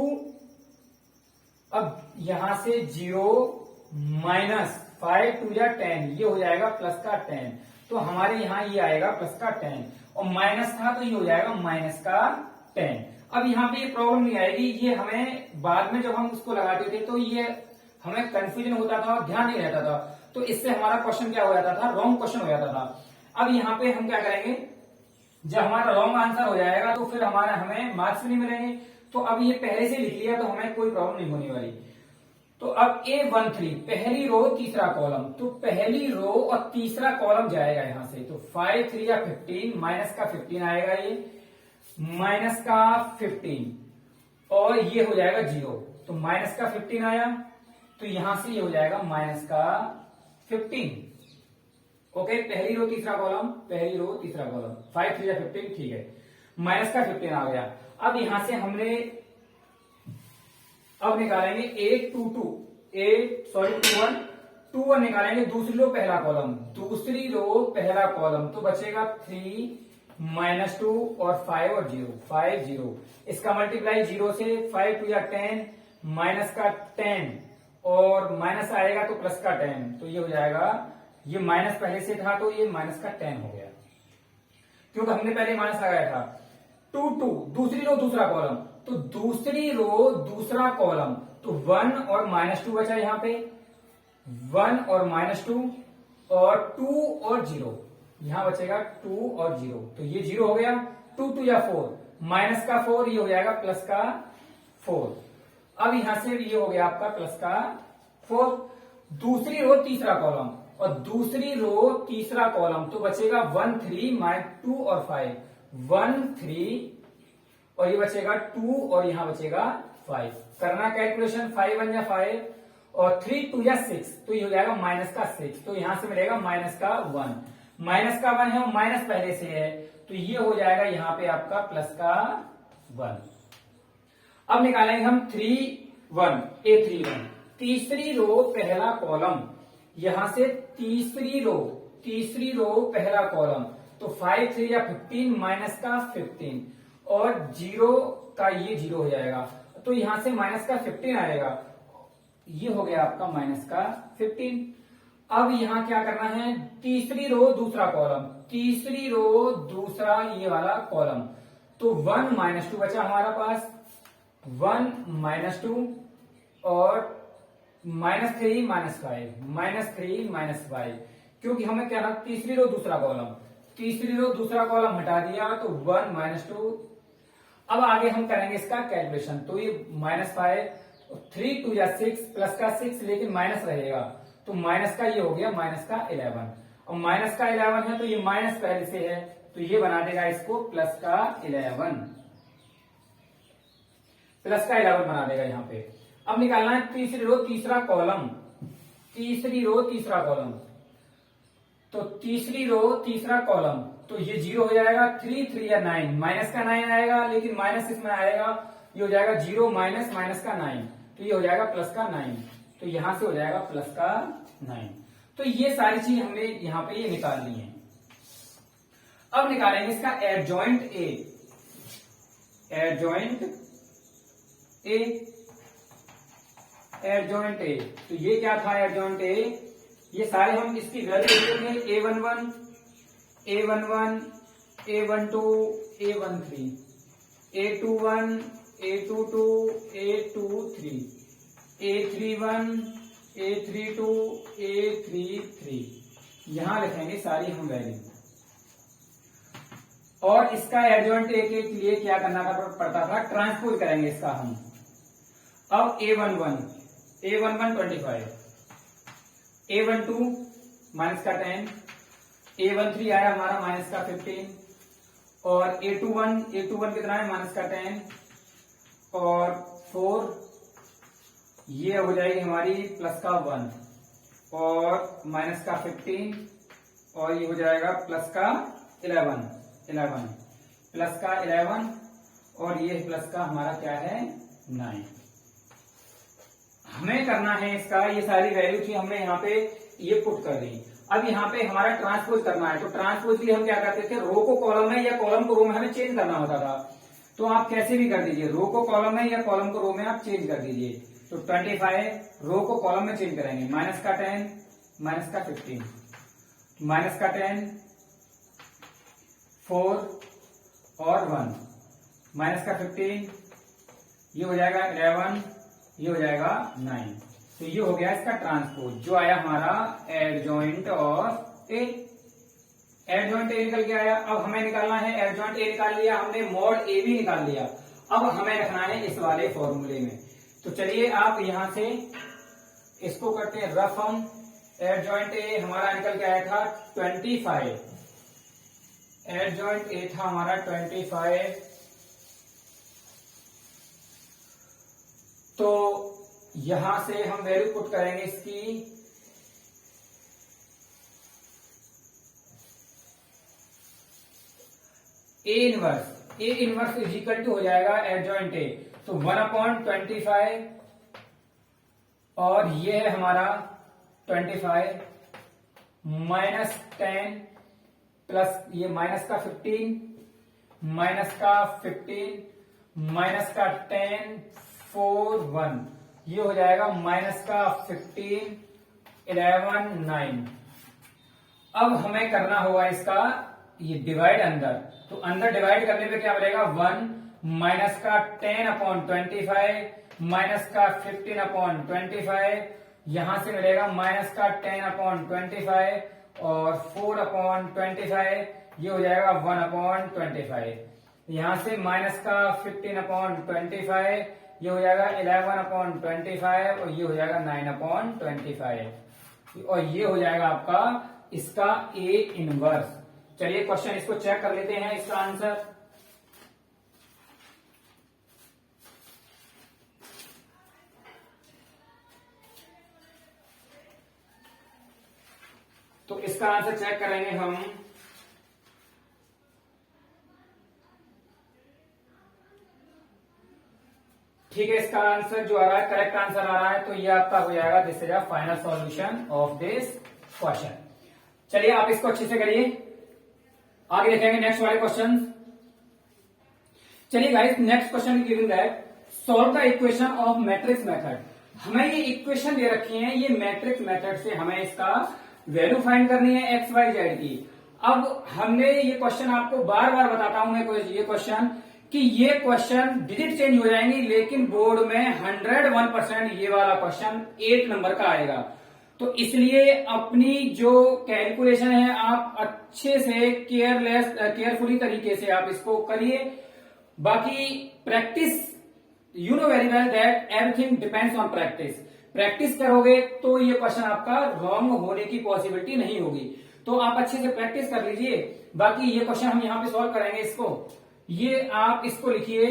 अब यहां से 0 -5 2 या 10, ये हो जाएगा प्लस का 10, तो हमारे यहां ये आएगा प्लस का 10, और माइनस था तो ये हो जाएगा माइनस का 10। अब यहाँ पे ये प्रॉब्लम नहीं आएगी, ये हमें बाद में जब हम उसको लगाते थे तो ये हमें कंफ्यूजन होता था और ध्यान नहीं रहता था, तो इससे हमारा क्वेश्चन क्या हो जाता था, रॉन्ग क्वेश्चन हो जाता था। अब यहाँ पे हम क्या करेंगे, जब हमारा रॉन्ग आंसर हो जाएगा तो फिर हमारा हमें मार्क्स भी नहीं मिलेंगे। तो अब ये पहले से लिख लिया तो हमें कोई प्रॉब्लम नहीं होने वाली। तो अब A13 पहली रो तीसरा कॉलम, तो पहली रो और तीसरा कॉलम जाएगा यहां से, तो 5 3 या 15, माइनस का 15 आएगा, ये माइनस का 15, और ये हो जाएगा 0, तो माइनस का 15 आया, तो यहां से ये हो जाएगा माइनस का 15। ओके, पहली रो तीसरा कॉलम, पहली रो तीसरा कॉलम, 5 3 या 15, ठीक है, माइनस का 15 आ गया। अब यहां से हमने अब निकालेंगे A21 निकालेंगे, दूसरी रो पहला कॉलम, दूसरी रो पहला कॉलम, तो बचेगा 3 -2 और 5 और 0, 5 0, इसका मल्टीप्लाई 0 से, 5 2 या 10, माइनस का 10, और माइनस आएगा तो प्लस का 10, तो ये हो जाएगा, ये माइनस पहले से था तो ये माइनस का 10 हो गया, क्योंकि हमने पहले माइनस लगाया था। 2 2 दूसरी रो दूसरा कॉलम, तो दूसरी रो दूसरा कॉलम, तो 1 और -2 बचा यहां पे, 1 और -2, और 2 और 0, यहां बचेगा 2 और 0, तो ये 0 हो गया, 2 2 या 4, माइनस का 4, ये हो जाएगा प्लस का 4। अब यहां से ये हो गया आपका प्लस का 4। दूसरी रो तीसरा कॉलम, और दूसरी रो तीसरा कॉलम, तो बचेगा 1 3 -2 और 5, 1 3, और ये बचेगा 2, और यहां बचेगा 5। करना कैलकुलेशन, 5 1 या 5, और 3 2 या 6, तो ये हो जाएगा माइनस का 6, तो यहां से मिलेगा माइनस का 1, माइनस का 1 है और माइनस पहले से है, तो ये हो जाएगा यहां पे आपका प्लस का 1। अब निकालेंगे हम A31 तीसरी रो पहला कॉलम, यहां से तीसरी रो पहला कॉलम, तो 5 3 या 15, माइनस का 15, और 0 का ये 0 हो जाएगा, तो यहां से माइनस का 15 आएगा, ये हो गया आपका माइनस का 15। अब यहां क्या करना है, तीसरी रो दूसरा कॉलम, तीसरी रो दूसरा ये वाला कॉलम, तो 1 -2 बचा हमारा पास, 1 -2 और -3 -5 -3 क्योंकि हमें क्या था, तीसरी रो दूसरा कॉलम, तीसरी रो दूसरा कॉलम हटा दिया तो 1 -2। अब आगे हम करेंगे इसका कैलकुलेशन, तो ये -5, 3 2 6 प्लस का 6 लेकिन माइनस रहेगा, तो माइनस का ये हो गया माइनस का 11, और माइनस का 11 है तो ये माइनस पहले से है तो ये बना देगा इसको प्लस का 11, प्लस का 11 बना देगा यहाँ पे। अब निकालना है तीसरी रो तीसरा कॉलम, तीसरी रो तीसरा कॉलम, तो तीसरी रो तीसरा कॉलम, तो ये 0 हो जाएगा, 3 3 या 9, माइनस का 9 आएगा, लेकिन माइनस इसमें आएगा, ये हो जाएगा 0 माइनस माइनस का 9, तो ये हो जाएगा प्लस का 9, तो यहां से हो जाएगा प्लस का 9। तो ये सारी चीज हमने यहां पे ये निकाल ली है। अब निकालेंगे इसका adjoint A, adjoint A, adjoint A, तो ये क्या था एडजॉइंट ए, ये सारे हम इसकी वैल्यू देखेंगे, A11 A11 A12 A13 A21 A22 A23 A31 A32 A33, यहां लिखेंगे सारी हम वैल्यू। और इसका एडजॉइंट ए के लिए क्या करना पड़ता था, ट्रांसपोज करेंगे इसका हम। अब A11 25, A12 माइनस का 10, A13 आया हमारा माइनस का 15, और A21 कितना है माइनस का 10, और 4 ये हो जाएगी हमारी प्लस का 1, और माइनस का 15, और ये हो जाएगा प्लस का 11 प्लस का 11, और ये प्लस का हमारा क्या है 9। हमें करना है इसका, ये सारी वैल्यू थी हमने यहाँ पे ये पुट कर दी। अब यहाँ पे हमारा ट्रांसपोज करना है, तो ट्रांसपोज के लिए हम क्या करते थे, रो को कॉलम में या कॉलम को रो में हमें चेंज करना होता था, तो आप कैसे भी कर दीजिए, रो को कॉलम में या कॉलम को रो में आप चेंज कर दीजिए। तो 25 रो को कॉलम में चेंज करेंगे, माइनस का 10 माइनस का 15 माइनस का 10 4 और 1 माइनस का 15, ये हो जाएगा 11, ये हो जाएगा 9। तो ये हो गया इसका ट्रांसपोज, जो आया हमारा adjoint of A, adjoint A निकल के आया। अब हमें निकालना है, एडजॉइंट ए निकाल लिया हमने, मॉड ए भी निकाल लिया, अब हमें रखना है इस वाले फॉर्मूले में। तो चलिए आप यहां से इसको करते हैं रफ हम। एडजॉइंट ए हमारा निकल के आया था 25, एडजॉइंट ए था हमारा 25, तो यहां से हम वैल्यू पुट करेंगे इसकी, A inverse is equal to हो जाएगा एडजॉइंट ए, तो 1/25, और ये है हमारा 25 माइनस 10 प्लस ये माइनस का 15 माइनस का 15 माइनस का 10 4 1, ये हो जाएगा माइनस का 15 11 9। अब हमें करना होगा इसका ये डिवाइड अंदर, तो अंदर डिवाइड करने पे क्या मिलेगा, 1 माइनस का 10/25 माइनस का 15/25, यहां से मिलेगा माइनस का 10/25 और 4/25, ये हो जाएगा 1/25, यहां से माइनस का 15/25, ये हो जाएगा 11/25, और ये हो जाएगा 9/25, और ये हो जाएगा आपका इसका ए इनवर्स। चलिए क्वेश्चन इसको चेक कर लेते हैं, इसका आंसर। तो इसका आंसर चेक करेंगे हम। ठीक है, इसका आंसर जो आ रहा है करेक्ट आंसर आ रहा है, तो ये आपका हो जाएगा this is a final solution of this question. चलिए आप इसको अच्छे से करिए, आगे देखेंगे नेक्स्ट वाले क्वेश्चन। चलिए गाइस, नेक्स्ट क्वेश्चन गिवन है, solve the equation of matrix method. हमें ये इक्वेशन दे रखी है, ये मैट्रिक्स मेथड से हमें इसका वैल्यू फाइंड करनी है एक्स वाई जेड की। अब हमने ये क्वेश्चन आपको बार बार बताता हूं मैं ये क्वेश्चन कि ये क्वेश्चन डिजिट चेंज हो जाएंगी, लेकिन बोर्ड में 101% ये वाला क्वेश्चन 8 नंबर का आएगा। तो इसलिए अपनी जो कैलकुलेशन है आप अच्छे से केयरफुली तरीके से आप इसको करिए। बाकी practice, you know very well that everything depends on practice. Practice करोगे तो ये क्वेश्चन आपका रॉन्ग होने की पॉसिबिलिटी नहीं होगी। तो आप अच्छे से प्रैक्टिस कर लीजिए। बाकी ये क्वेश्चन हम यहां पे सॉल्व करेंगे। इसको ये आप इसको लिखिए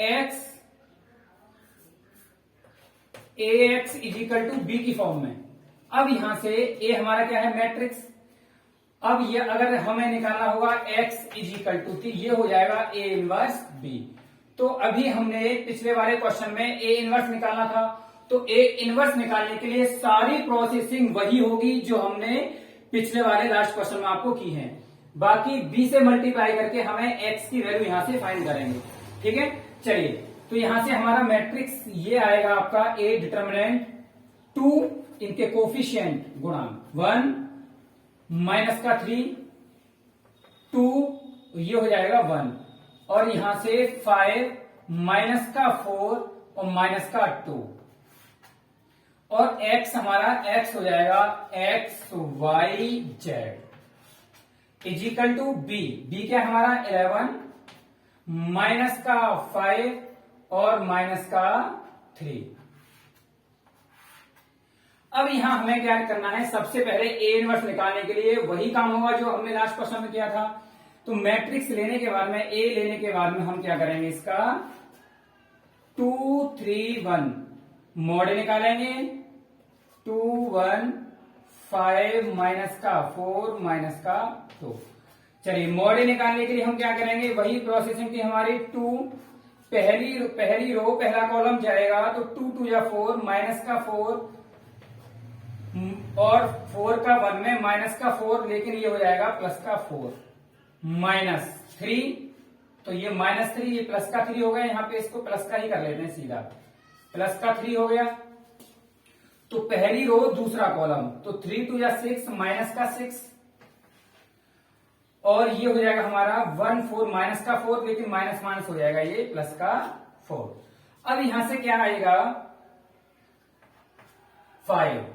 X A X is equal to B की फॉर्म में। अब यहां से ए हमारा क्या है, मैट्रिक्स। अब ये अगर हमें निकालना होगा एक्स इज इक्वल टू, ये हो जाएगा ए इनवर्स बी। तो अभी हमने पिछले वाले क्वेश्चन में ए इनवर्स निकालना था, तो ए इनवर्स निकालने के लिए सारी प्रोसेसिंग वही होगी जो हमने पिछले वाले लास्ट क्वेश्चन में आपको की है। बाकी बी से मल्टीप्लाई करके हमें एक्स की वैल्यू यहां से फाइंड करेंगे। ठीक है, चलिए। तो यहां से हमारा मैट्रिक्स ये आएगा आपका ए डिटर्मिनेंट 2 इनके कोफिशिएंट गुणा 1 माइनस का 3 2 ये हो जाएगा 1 और यहां से 5 माइनस का 4 और माइनस का 2 और x हमारा x हो जाएगा X Y Z is equal to B. B क्या हमारा 11 माइनस का 5 और माइनस का 3। अब यहां हमें क्या करना है, सबसे पहले ए इनवर्स निकालने के लिए वही काम होगा जो हमने लास्ट क्वेश्चन में किया था। तो मैट्रिक्स लेने के बाद में, ए लेने के बाद में हम क्या करेंगे, इसका 2 3 1 मॉड निकालेंगे। 2 1 5 माइनस का 4 माइनस का 2। चलिए, मॉड निकालने के लिए हम क्या करेंगे, वही प्रोसेसिंग थी हमारी। 2 पहली रो पहला कॉलम जाएगा तो 2 2 या 4 माइनस का 4 और 4 का 1 में माइनस का 4, लेकिन ये हो जाएगा प्लस का 4 माइनस 3। तो ये माइनस 3, ये प्लस का 3 हो गया। यहां पे इसको प्लस का ही कर लेते हैं सीधा, प्लस का 3 हो गया। तो पहली रो दूसरा कॉलम, तो 3 2 या 6 माइनस का 6 और ये हो जाएगा हमारा 1 4 माइनस का 4, लेकिन माइनस माइनस हो जाएगा ये प्लस का 4। अब यहां से क्या आएगा, 5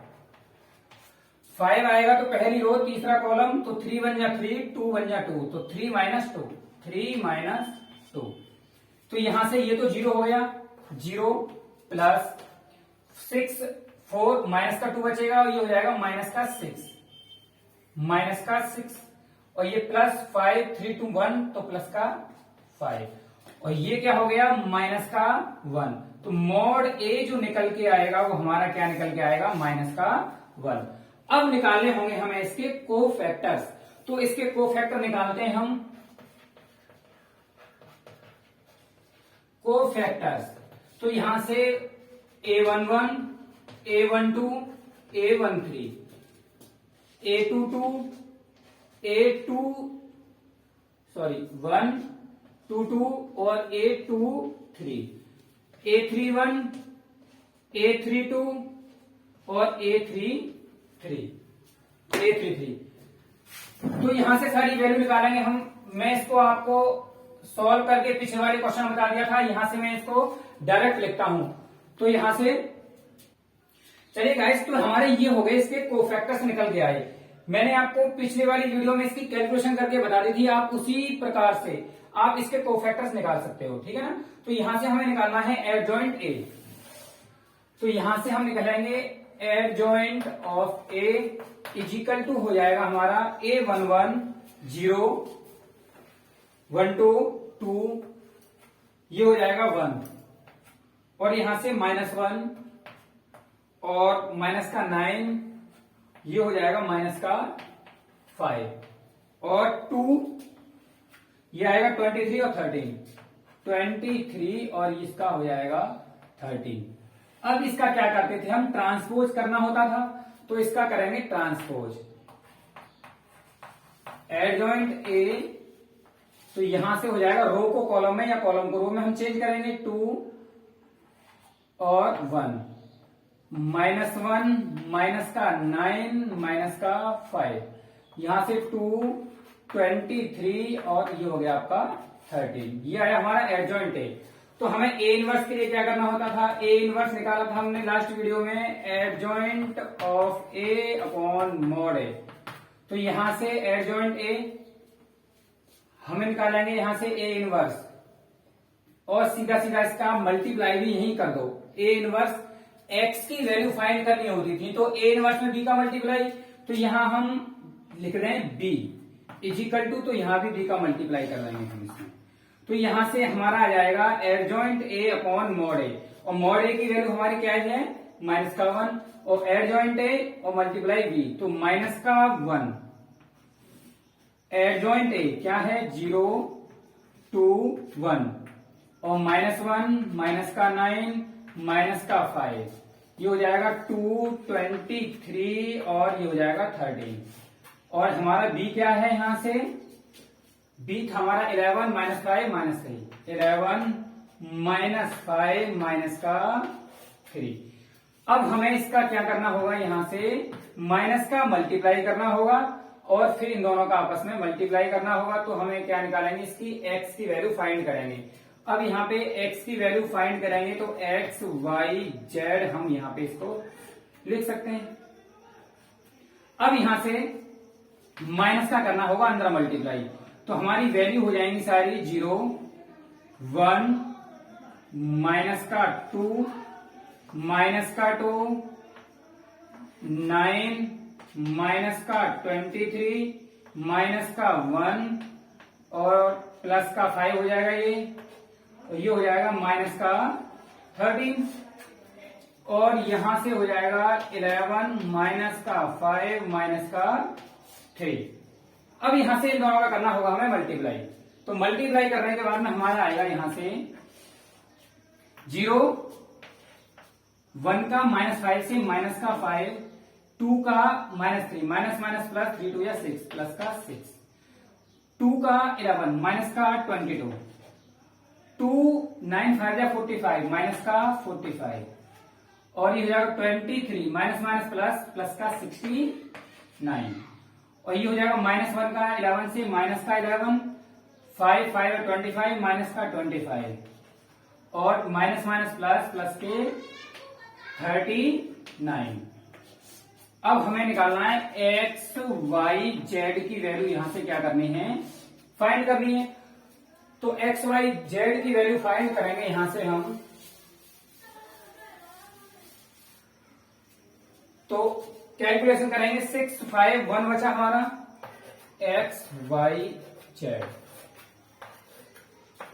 आएगा। तो पहली रो तीसरा कॉलम, तो 3 1 या 3 2 1 या 2, तो 3 माइनस 2 3 माइनस 2। तो यहां से ये तो 0 हो गया, 0 प्लस 6 4 माइनस का 2 बचेगा और ये हो जाएगा माइनस का 6 और ये प्लस 5 3 2 1, तो प्लस का 5 और ये क्या हो गया, माइनस का 1। तो मॉड ए जो निकल के आएगा वो हमारा क्या निकल के आएगा, माइनस का 1। अब निकालने होंगे हमें इसके कोफैक्टर्स। तो इसके कोफैक्टर निकालते हैं हम। कोफैक्टर्स, तो यहां से A11 A12 A13 A22 1 2 2 और A23 A31 A32 और A33। तो यहां से सारी वैल्यू निकालेंगे हम। मैं इसको आपको सॉल्व करके पिछले वाले क्वेश्चन बता दिया था, यहां से मैं इसको डायरेक्ट लिखता हूं। तो यहां से चलिए गाइस, तो हमारे ये हो गए, इसके कोफैक्टर्स निकल के आए। मैंने आपको पिछले वाली वीडियो में इसकी कैलकुलेशन करके बता दी थी, आप उसी प्रकार से आप इसके कोफैक्टर्स निकाल सकते हो। ठीक है ना। तो यहां से हमें निकालना है एडजॉइंट ए। तो यहां से हम निकालेंगे adjoint of A is equal to हो जाएगा हमारा A11 0 1 2 2, ये हो जाएगा 1 और यहां से -1 और माइनस का 9, ये हो जाएगा माइनस का 5 और 2, ये आएगा 23 और 13 23 और इसका हो जाएगा 13। अब इसका क्या करते थे हम, ट्रांसपोज करना होता था, तो इसका करेंगे ट्रांसपोज एडजॉइंट ए। तो यहां से हो जाएगा रो को कॉलम में या कॉलम को रो में हम चेंज करेंगे 2 और 1, -1 माइनस का 9 माइनस का 5, यहां से 2, 23 और ये हो गया आपका 13। ये आया हमारा एडजॉइंट ए। तो हमें ए इनवर्स के लिए क्या करना होता था, ए इनवर्स निकाला था हमने लास्ट वीडियो में, adjoint of a upon mod a. तो यहां से एडजॉइंट ए हमें निकालेंगे, यहां से ए इनवर्स, और सीधा सीधा इसका मल्टीप्लाई भी यही कर दो। ए इनवर्स एक्स की वैल्यू फाइंड करनी होती थी, तो ए इनवर्स में बी का मल्टीप्लाई, तो यहां हम लिख रहे हैं बी इजिकल टू, तो यहां भी बी का मल्टीप्लाई कर देंगे हम इसमें। तो यहां से हमारा आ जाएगा एडजॉइंट ए अपॉन मॉड ए, और मॉड ए की वैल्यू हमारी क्या है, माइनस का 1, और एडजॉइंट ए और मल्टीप्लाई बी, तो माइनस का 1, एडजॉइंट ए क्या है 0, 2, 1, और -1 माइनस का 9 माइनस का 5, ये हो जाएगा 2, 23 और ये हो जाएगा 13। और हमारा बी क्या है, यहां से बी था हमारा 11 माइनस 5 माइनस 3, 11 माइनस 5 माइनस का 3। अब हमें इसका क्या करना होगा, यहां से माइनस का मल्टीप्लाई करना होगा, और फिर इन दोनों का आपस में मल्टीप्लाई करना होगा। तो हमें क्या निकालेंगे, इसकी एक्स की वैल्यू फाइंड करेंगे। अब यहाँ पे x की वैल्यू फाइंड करेंगे, तो x, y, z हम यहाँ पे इसको लिख सकते हैं। अब यहां से माइनस का करना होगा अंदर मल्टीप्लाई, तो हमारी वैल्यू हो जाएंगी सारी 0, 1, माइनस का 2, माइनस का 2, 9, माइनस का 23, माइनस का 1 और प्लस का 5 हो जाएगा ये, तो ये हो जाएगा माइनस का 13, और यहां से हो जाएगा 11 माइनस का 5 माइनस का 3। अब यहां से इन दोनों का करना होगा हमें मल्टीप्लाई, तो मल्टीप्लाई करने के बाद में हमारा आएगा यहां से 0, 1 का -5 से माइनस का 5, 2 का -3, माइनस माइनस प्लस 3 2 या 6, प्लस का 6, 2 का 11 माइनस का 22, 2 9 5 या 45 माइनस का 45, और ये हो जाएगा 23 माइनस माइनस प्लस प्लस का 69, और ये हो जाएगा -1 का 11 से माइनस का 11, 5 5 और 25 माइनस का 25, और माइनस माइनस प्लस प्लस के 39। अब हमें निकालना है एक्स, वाई, जेड की वैल्यू, यहां से क्या करनी है, फाइंड करनी है। तो एक्स, वाई, जेड की वैल्यू फाइंड करेंगे यहां से हम, तो कैलकुलेशन करेंगे 6 5 1 बचा हमारा X, Y, Z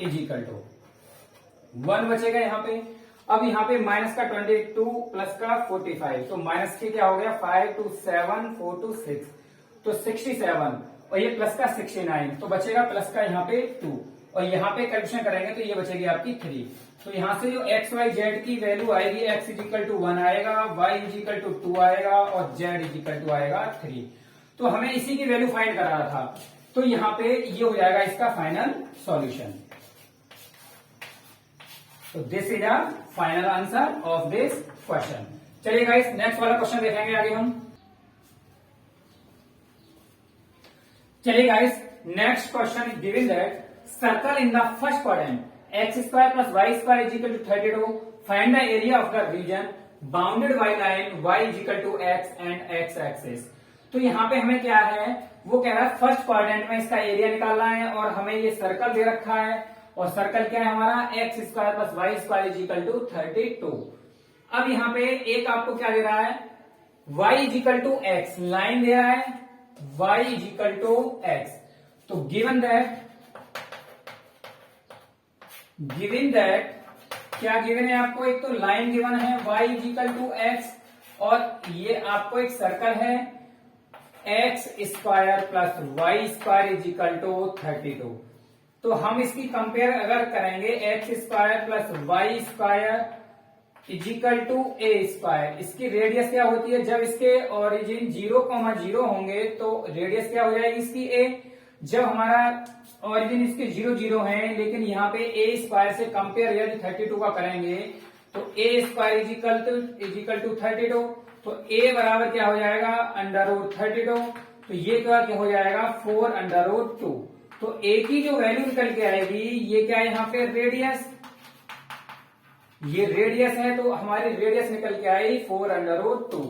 is equal to 1 बचेगा यहां पे। अब यहां पे माइनस का 22 प्लस का 45, तो माइनस के क्या हो गया 5 2 7 4 2 6, तो 67, और ये प्लस का 69, तो बचेगा प्लस का यहाँ पे 2, और यहाँ पे कैलकुलेशन करेंगे तो ये बचेगी आपकी 3। तो यहां से जो एक्स, वाई, जेड की वैल्यू आएगी, एक्स इज इक्वल टू 1 आएगा, वाई इज इक्वल टू 2 आएगा, और जेड इज इक्वल टू आएगा 3। तो हमें इसी की वैल्यू फाइंड कराना था, तो यहाँ पे ये हो जाएगा इसका फाइनल सॉल्यूशन। तो this is a final answer of this question. चलिए गाइस नेक्स्ट वाला क्वेश्चन देखेंगे आगे हम। चलिए guys next question is given that circle in the first quadrant X square plus Y square is equal to 32, find the area of the region bounded by line y is equal to X and X axis. तो यहाँ पे हमें क्या है, वो कह रहा है फर्स्ट क्वाड्रेंट में इसका एरिया निकालना है, और हमें ये सर्कल दे रखा है, और सर्कल क्या है हमारा X square plus Y square is equal to 32। अब यहाँ पे एक आपको क्या दे रहा है, y is equal to x, line दे रहा है y is equal to x. तो गिवन दैट क्या गिवन है आपको, एक तो लाइन गिवन है y is equal to x, और ये आपको एक सर्कल है x square plus Y square is equal to 32। तो हम इसकी कंपेयर अगर करेंगे x square plus Y square is equal to a square, इसकी रेडियस क्या होती है, जब इसके ओरिजिन 0,0 होंगे तो रेडियस क्या हो जाएगी इसकी ए, जब हमारा ओरिजिन इसके 0 0 है, लेकिन यहाँ पे ए स्क्वायर से कंपेयर यदि 32 का करेंगे तो ए स्क्वायर इजिकल टू 32, तो ए बराबर क्या हो जाएगा √32, तो ये क्या हो जाएगा 4√2। तो ए की जो वैल्यू निकल के आएगी ये क्या है यहाँ पे रेडियस, ये रेडियस है तो हमारी रेडियस निकल के आई 4√2।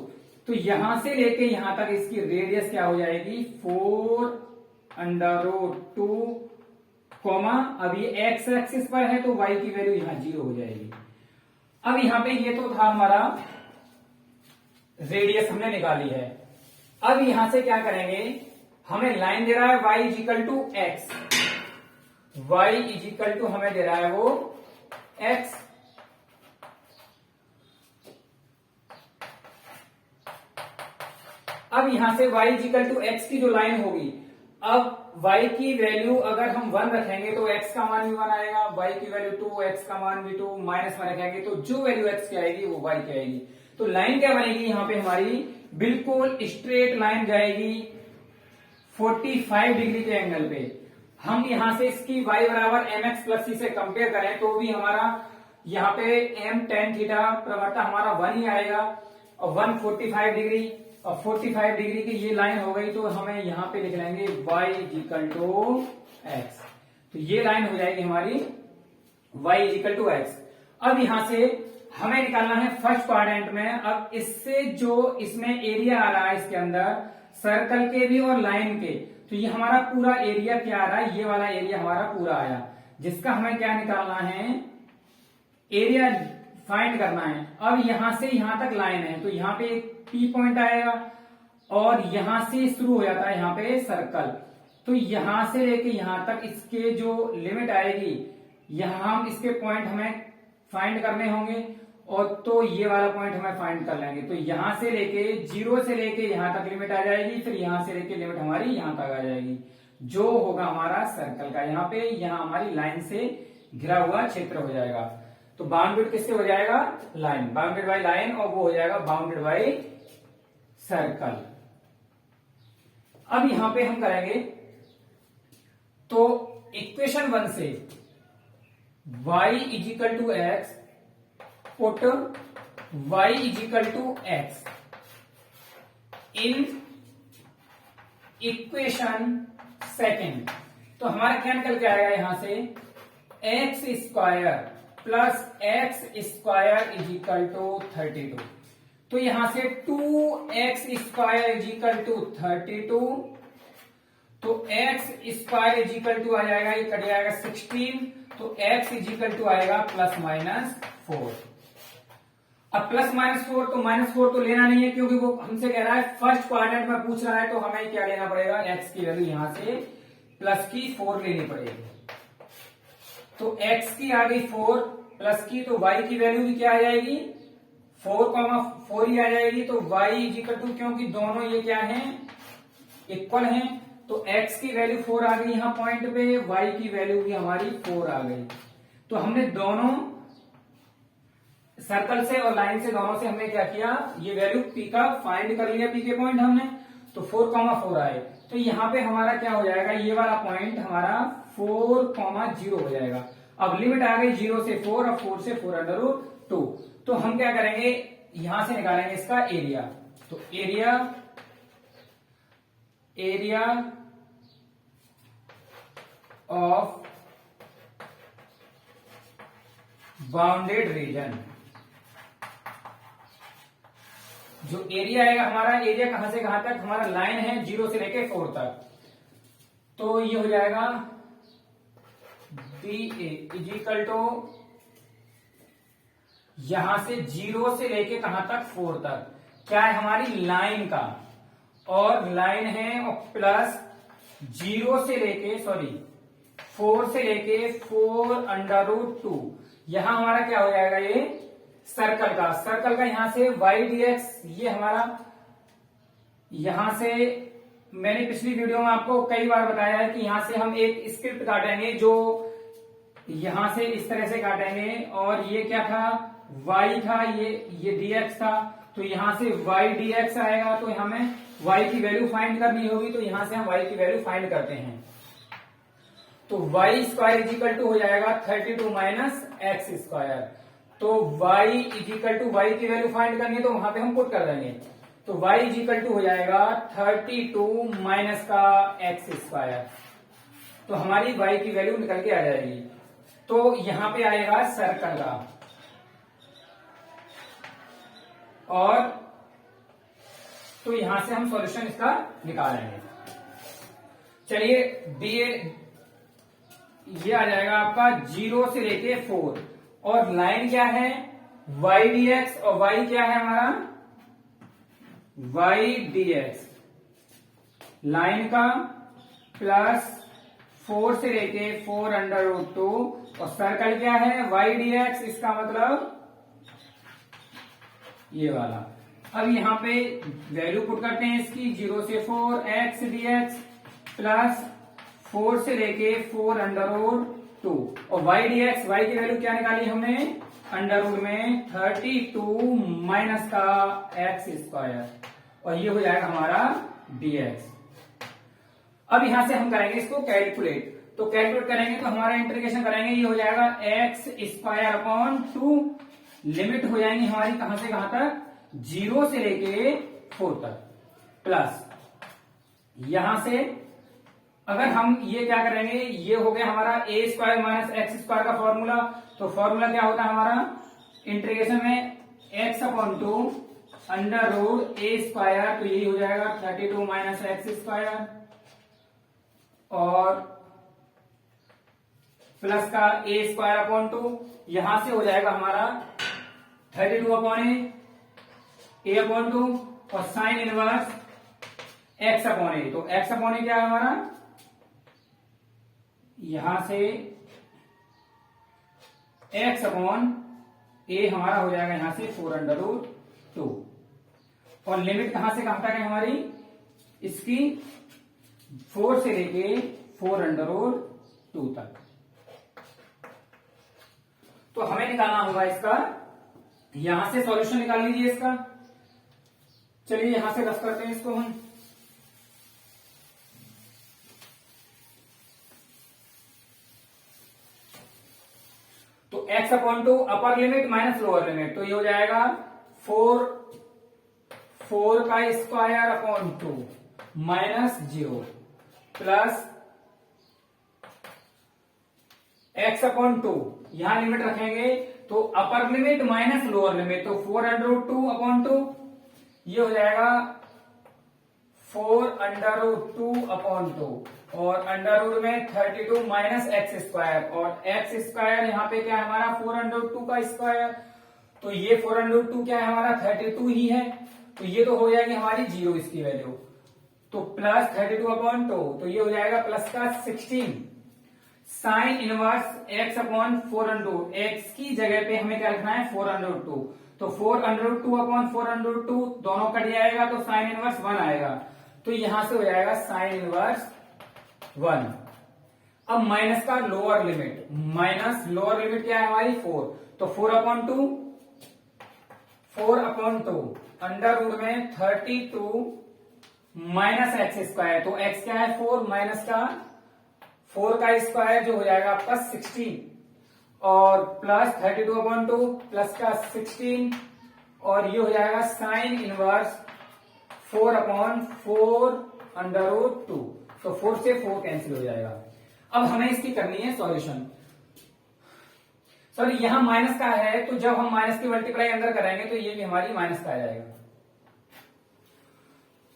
तो यहां से लेके यहां तक इसकी रेडियस क्या हो जाएगी 4√2, अब ये एक्स एक्सिस पर है तो y की वैल्यू यहां 0 हो जाएगी। अब यहां पे ये तो था हमारा रेडियस हमने निकाली है। अब यहां से क्या करेंगे, हमें लाइन दे रहा है y is equal to X, y is equal to हमें दे रहा है वो x। अब यहां से y इजिकल टू एक्स की जो लाइन होगी, अब y की वैल्यू अगर हम 1 रखेंगे तो x का मान भी 1 आएगा, y की वैल्यू 2, x का मान भी 2, -1 रखेंगे तो जो वैल्यू x की आएगी वो y की आएगी। तो लाइन क्या बनेगी यहाँ पे हमारी, बिल्कुल स्ट्रेट लाइन जाएगी 45 डिग्री के एंगल पे। हम यहां से इसकी y बराबर mx प्लस c से कंपेयर करें तो भी हमारा यहाँ पे m tan थीटा प्रवृत्ता हमारा 1 ही आएगा, और 1 45 डिग्री और 45 डिग्री की ये लाइन हो गई, तो हमें यहाँ पे लिख लेंगे y इजिकल टू एक्स। तो ये लाइन हो जाएगी हमारी y इजिकल टू एक्स। अब यहां से हमें निकालना है फर्स्ट क्वाड्रेंट में। अब इससे जो इसमें एरिया आ रहा है इसके अंदर सर्कल के भी और लाइन के, तो ये हमारा पूरा एरिया क्या आ रहा है, ये वाला एरिया हमारा पूरा आया, जिसका हमें क्या निकालना है, एरिया फाइंड करना है। अब यहां से यहां तक लाइन है तो यहाँ पे एक P पॉइंट आएगा और यहां से शुरू हो जाता है यहाँ पे सर्कल, तो यहां से लेके यहां तक इसके जो लिमिट आएगी, यहां हम इसके पॉइंट हमें फाइंड करने होंगे, और तो ये वाला पॉइंट हमें फाइंड कर लेंगे। तो यहां से लेके 0 से लेके यहां तक लिमिट आ जाएगी, फिर यहां से लेके लिमिट हमारी यहां तक आ जाएगी, जो होगा हमारा सर्कल का। यहाँ पे यहाँ हमारी लाइन से घिरा हुआ क्षेत्र हो जाएगा। तो बाउंडेड किससे हो जाएगा, लाइन, बाउंडेड बाय लाइन, और वो हो जाएगा बाउंडेड बाय सर्कल। अब यहां पे हम करेंगे तो इक्वेशन 1 से y is equal to X put y is equal to X in equation second, तो हमारा क्या निकल के आएगा यहां से X square plus X square is equal to 32। तो यहां से 2x स्क्वायर इजिकल टू 32, तो x स्क्वायर इजिकल टू आ जाएगा, ये कट जाएगा 16, तो x इजिकल टू आएगा +-4। अब +-4, तो -4 तो लेना नहीं है क्योंकि वो हमसे कह रहा है फर्स्ट क्वाड्रेंट में पूछ रहा है, तो हमें क्या लेना पड़ेगा, x की वैल्यू यहां से प्लस की 4 लेनी पड़ेगी। तो x की आ गई 4 प्लस की, तो y की वैल्यू भी क्या आ जाएगी 4 ही आ जाएगी। तो y इजिकल टू, क्योंकि दोनों ये क्या हैं इक्वल हैं, तो x की वैल्यू 4 आ गई यहाँ पॉइंट पे, y की वैल्यू भी हमारी 4 आ गई। तो हमने दोनों सर्कल से और लाइन से दोनों से हमने क्या किया, ये वैल्यू p का फाइंड कर लिया, p के पॉइंट हमने, तो 4,4 आए। तो यहाँ पे हमारा क्या हो जाएगा, ये वाला पॉइंट हमारा 4,0 हो जाएगा। अब लिमिट आ गई 0 से 4, और 4 से 4√2। तो हम क्या करेंगे, यहां से निकालेंगे इसका एरिया। तो एरिया ऑफ बाउंडेड रीजन, जो एरिया आएगा हमारा, एरिया कहां से कहां तक, हमारा लाइन है 0 से लेके 4 तक, तो ये हो जाएगा BA इजिकल टू यहां से 0 से लेके कहां तक 4 तक, क्या है हमारी लाइन का, और लाइन है और प्लस 0 से लेके 4 से लेके 4√2, यहां हमारा क्या हो जाएगा, ये सर्कल का यहां से y dx, ये हमारा यहां से मैंने पिछली वीडियो में आपको कई बार बताया है कि यहां से हम एक स्क्रिप्ट काटेंगे, जो यहां से इस तरह से काटेंगे, और ये क्या था y था, ये dx था, तो यहां से y dx आएगा, तो हमें y की वैल्यू फाइंड करनी होगी, तो यहां से हम y की वैल्यू फाइंड करते हैं। तो y स्क्वायर इजिकल टू हो जाएगा 32 - x स्क्वायर। तो y इजिकल टू वाई की वैल्यू फाइंड करनी है तो वहां पे हम पुट कर देंगे। तो y इजिकल टू हो जाएगा 32 माइनस का एक्स स्क्वायर। तो हमारी y की वैल्यू निकल के आ जाएगी। तो यहां पे आएगा सर्कल का, और तो यहां से हम सॉल्यूशन इसका निकालेंगे। चलिए ये आ जाएगा आपका 0 से लेके 4, और लाइन क्या है y dx, और y क्या है हमारा y dx, लाइन का प्लस 4 से लेके 4 अंडर रूट 2, और सर्कल क्या है y dx, इसका मतलब ये वाला। अब यहां पे वैल्यू पुट करते हैं इसकी, 0 से 4 x dx प्लस 4 से लेके 4 अंडर रूट 2, और y dx, y की वैल्यू क्या निकाली हमने अंडर रूट में 32 माइनस का एक्स स्क्वायर, और ये हो जाएगा हमारा dx। अब यहां से हम करेंगे इसको कैलकुलेट। तो कैलकुलेट करेंगे तो हमारा इंटीग्रेशन करेंगे, ये हो जाएगा एक्स स्क्वायर अपॉन 2, लिमिट हो जाएंगी हमारी कहां से कहां तक, 0 से लेके 4 तक, प्लस यहां से अगर हम ये क्या करेंगे, ये हो गया हमारा a square minus X square का फॉर्मूला। तो फॉर्मूला क्या होता है हमारा इंटीग्रेशन में, एक्स अपॉन 2 अंडर रूट ए स्क्वायर, तो यही हो जाएगा 32 माइनस एक्स स्क्वायर, और प्लस का ए स्क्वायर अपॉन 2, यहां से हो जाएगा हमारा 32 अपॉन ए अपॉन 2, और साइन इनवर्स एक्स अपॉन ए। तो एक्स अपॉन ए क्या है हमारा, यहां से एक्स अपॉन ए हमारा हो जाएगा यहां से 4 अंडर रूट 2, और लिमिट कहां से कहां तक है हमारी इसकी, 4 से लेके 4 अंडर रूट 2 तक। तो हमें निकालना होगा इसका, यहां से सॉल्यूशन निकाल लीजिए इसका। चलिए यहां से रफ करते हैं इसको हम। तो x upon 2 upper limit minus lower limit, तो ये हो जाएगा 4 का square upon 2 minus 0 plus x upon 2, यहां लिमिट रखेंगे तो upper limit minus lower limit, तो 4 अंडर रूट 2 अपॉन 2, ये हो जाएगा 4 अंडर रूट 2 अपॉन 2, और अंडर रूट में 32 माइनस एक्स स्क्वायर, और एक्स स्क्वायर यहाँ पे क्या है हमारा 4 अंडर रूट 2 का स्क्वायर, तो ये 4 अंडर रूट 2 क्या है हमारा 32 ही है, तो ये तो हो जाएगी हमारी 0 इसकी वैल्यू, तो प्लस 32 अपॉन 2, तो ये हो जाएगा प्लस का 16 sine inverse X upon 4 under root, X की जगह पे हमें क्या लिखना है 4 अंडर रूट 2, तो 4 under root 2 upon 4 under root 2 दोनों कट जाएगा तो साइन इनवर्स 1 आएगा, तो यहां से हो जाएगा साइन इनवर्स 1। अब माइनस का lower limit, minus lower limit क्या है हमारी 4, तो 4 अपॉन 2 अंडर रूट में 32 माइनस एक्स स्क्वायर, तो एक्स क्या है 4 माइनस का 4 का स्क्वायर जो हो जाएगा आपका 16, और प्लस 32 अपॉन 2 प्लस का 16, और ये हो जाएगा sine inverse 4 upon 4 under root 2, तो 4 से 4 कैंसिल हो जाएगा। अब हमें इसकी करनी है सॉल्यूशन। सॉरी यहां माइनस का है, तो जब हम माइनस की मल्टीप्लाई अंदर कराएंगे तो ये भी हमारी माइनस का आ जाएगा,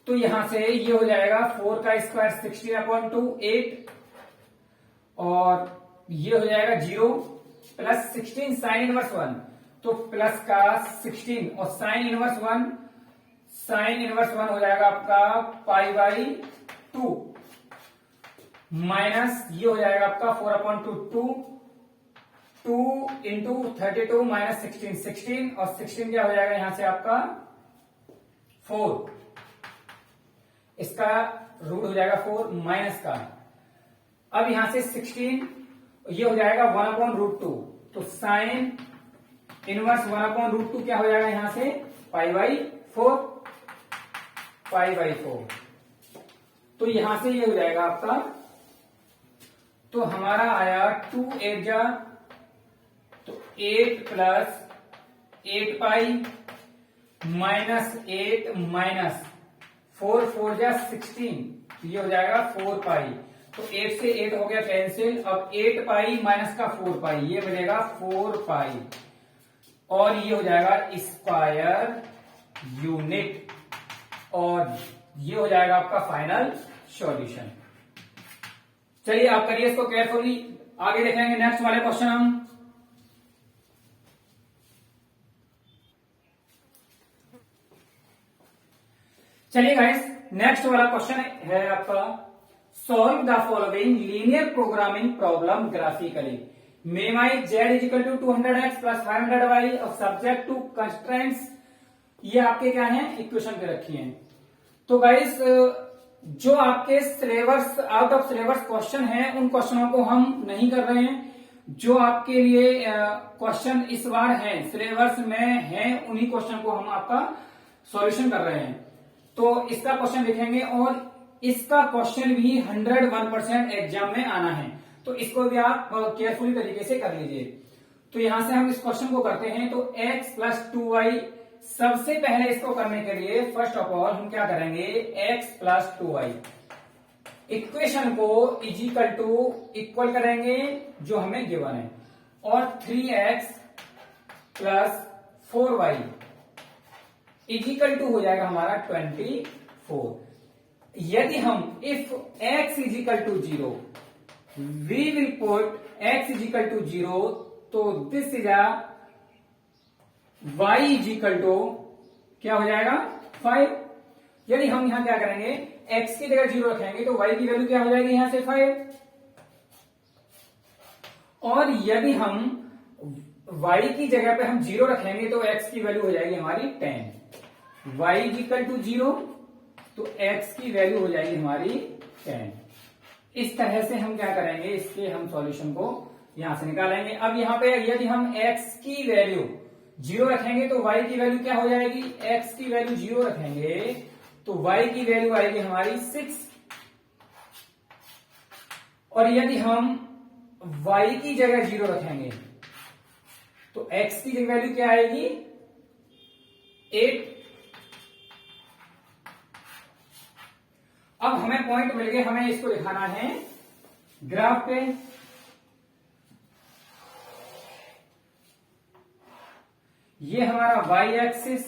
तो यहां से ये हो जाएगा 4 का स्क्वायर 16 अपॉन 2 8, और ये हो जाएगा 0 प्लस 16 साइन इनवर्स 1, तो प्लस का 16 और साइन इनवर्स 1, साइन इनवर्स 1 हो जाएगा आपका पाई बाई 2 माइनस ये हो जाएगा आपका 4 अपॉन 2 इंटू 32 माइनस 16 और 16 क्या हो जाएगा यहां से आपका 4, इसका रूट हो जाएगा 4 माइनस का, अब यहां से 16 ये हो जाएगा 1 अपॉन रूट 2, तो साइन इनवर्स 1 अपॉन रूट 2 क्या हो जाएगा यहां से पाई बाई 4, तो यहां से ये हो जाएगा आपका, तो हमारा आया 2 8 जा, तो 8 प्लस 8 पाई माइनस 8 माइनस 4 4 जा 16, ये हो जाएगा 4 पाई। तो 8 से 8 हो गया कैंसिल। अब 8 पाई माइनस का 4 पाई, ये बनेगा 4 पाई, और ये हो जाएगा स्क्वायर यूनिट, और ये हो जाएगा आपका फाइनल सॉल्यूशन। चलिए आप करिए इसको केयरफुली, आगे देखेंगे नेक्स्ट वाले क्वेश्चन हम। चलिए गाइस, नेक्स्ट वाला क्वेश्चन है आपका, solve the following linear programming problem graphically. Minimise z is equal to 200x plus 500y और सब्जेक्ट टू कंस्ट्रेंट्स, ये आपके क्या है, इक्वेशन पे रखी है। तो गाइस जो आपके syllabus out of syllabus question है, उन क्वेश्चनों को हम नहीं कर रहे हैं। जो आपके लिए क्वेश्चन इस बार है सिलेबस में है, उन्हीं क्वेश्चन को हम आपका सॉल्यूशन कर रहे हैं। तो इसका क्वेश्चन लिखेंगे, और इसका क्वेश्चन भी 101% एग्जाम में आना है, तो इसको भी आप केयरफुली तरीके से कर लीजिए। तो यहां से हम इस क्वेश्चन को करते हैं। तो x प्लस 2y, सबसे पहले इसको करने के लिए फर्स्ट ऑफ ऑल हम क्या करेंगे, x प्लस 2y इक्वेशन को इक्वल करेंगे जो हमें गिवन है, और 3x plus 4y is equal to हो जाएगा हमारा 24। यदि हम if x is equal to 0 we will put x is equal to 0, तो this is a y is equal to क्या हो जाएगा 5। यदि हम यहां क्या करेंगे, x की जगह 0 रखेंगे तो y की वैल्यू क्या हो जाएगी यहां से 5, और यदि हम y की जगह पे हम 0 रखेंगे तो x की वैल्यू हो जाएगी हमारी 10। y इजिकल टू 0, तो x की वैल्यू हो जाएगी हमारी 10। इस तरह से हम क्या करेंगे, इसके हम सॉल्यूशन को यहां से निकालेंगे। अब यहां पे यदि हम x की वैल्यू 0 रखेंगे तो y की वैल्यू क्या हो जाएगी, x की वैल्यू 0 रखेंगे तो y की वैल्यू आएगी हमारी 6, और यदि हम y की जगह 0 रखेंगे तो x की वैल्यू क्या आएगी 8। अब हमें पॉइंट मिल गए, हमें इसको दिखाना है ग्राफ पे। ये हमारा y एक्सिस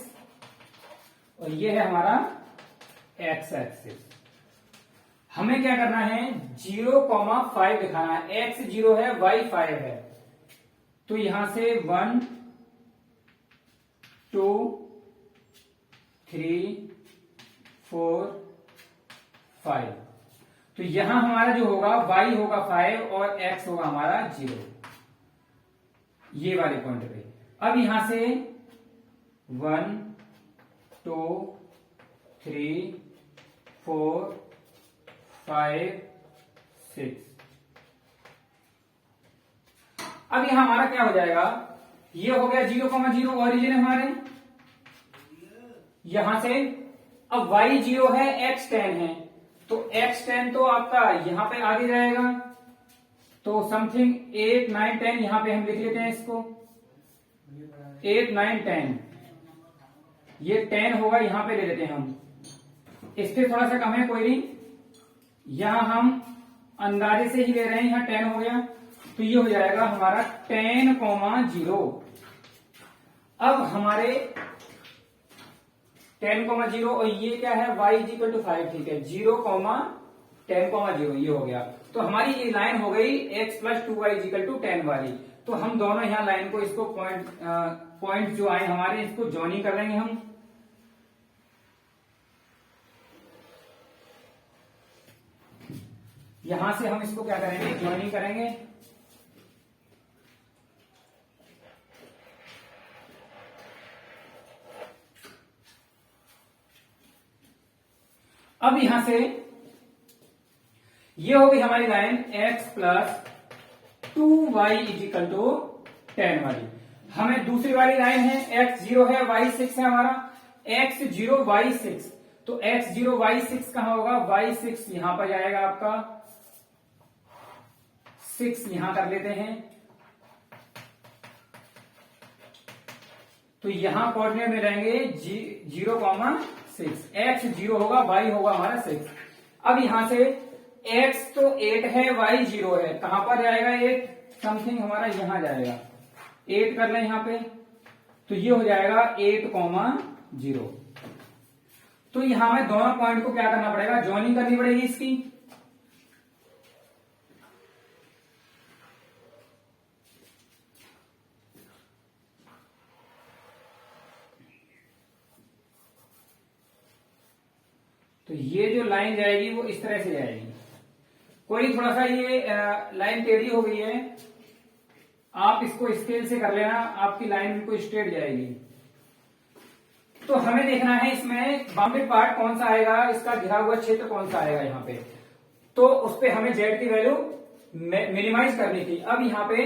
और ये है हमारा x एक्सिस। हमें क्या करना है, 0,5 दिखाना है। x 0 है, y 5 है, तो यहां से 1 2 3 4 5, तो यहां हमारा जो होगा y होगा 5 और x होगा हमारा 0, ये वाले पॉइंट पे। अब यहां से 1 2 3 4 5 6, अब यहां हमारा क्या हो जाएगा, ये हो गया 0,0 ओरिजिन हमारे यहां से। अब y 0 है, x 10 है, तो x 10 तो आपका यहां पे आगे जाएगा, तो समथिंग 8 9 10 यहां पे हम लिख लेते हैं इसको, 8 9 10, ये 10 होगा यहां पे ले लेते हैं हम, इससे थोड़ा सा कम है कोई नहीं, यहां हम अंदाजे से ही ले रहे हैं, यहां 10 हो गया, तो ये हो जाएगा हमारा 10,0। अब हमारे 10,0 और ये क्या है y इक्वल टू 5, ठीक है, 0,10,0 ये हो गया। तो हमारी ये लाइन हो गई x plus 2y equal to 10 वाली। तो हम दोनों यहां लाइन को इसको पॉइंट जो आए हमारे इसको जॉइनिंग कर लेंगे हम। यहां से हम इसको क्या करेंगे, जॉइनिंग करेंगे। अब यहां से ये हो गई हमारी line x plus 2y is equal to 10 वाली। हमें दूसरी वाली लाइन है x 0 है, y 6 है हमारा, x 0 y 6, तो x 0 y 6 कहां होगा, y 6 यहां पर जाएगा आपका, 6 यहां कर लेते हैं, तो यहां कोऑर्डिनेट में रहेंगे 0,6। x 0 होगा, y होगा हमारा 6। अब यहां से x तो 8 है, y 0 है, कहां पर जाएगा 8? समथिंग हमारा यहां जाएगा, 8 कर लें यहां पे, तो ये हो जाएगा 8,0। तो यहां में दोनों पॉइंट को क्या करना पड़ेगा, जॉइनिंग करनी पड़ेगी इसकी। तो ये जो लाइन जाएगी वो इस तरह से जाएगी। कोई थोड़ा सा ये लाइन टेढ़ी हो गई है, आप इसको स्केल से कर लेना, आपकी लाइन बिल्कुल स्ट्रेट जाएगी। तो हमें देखना है इसमें बाउंडेड पार्ट कौन सा आएगा, इसका घिरा हुआ क्षेत्र कौन सा आएगा यहाँ पे, तो उस पे हमें जेड की वैल्यू मिनिमाइज करनी थी। अब यहाँ पे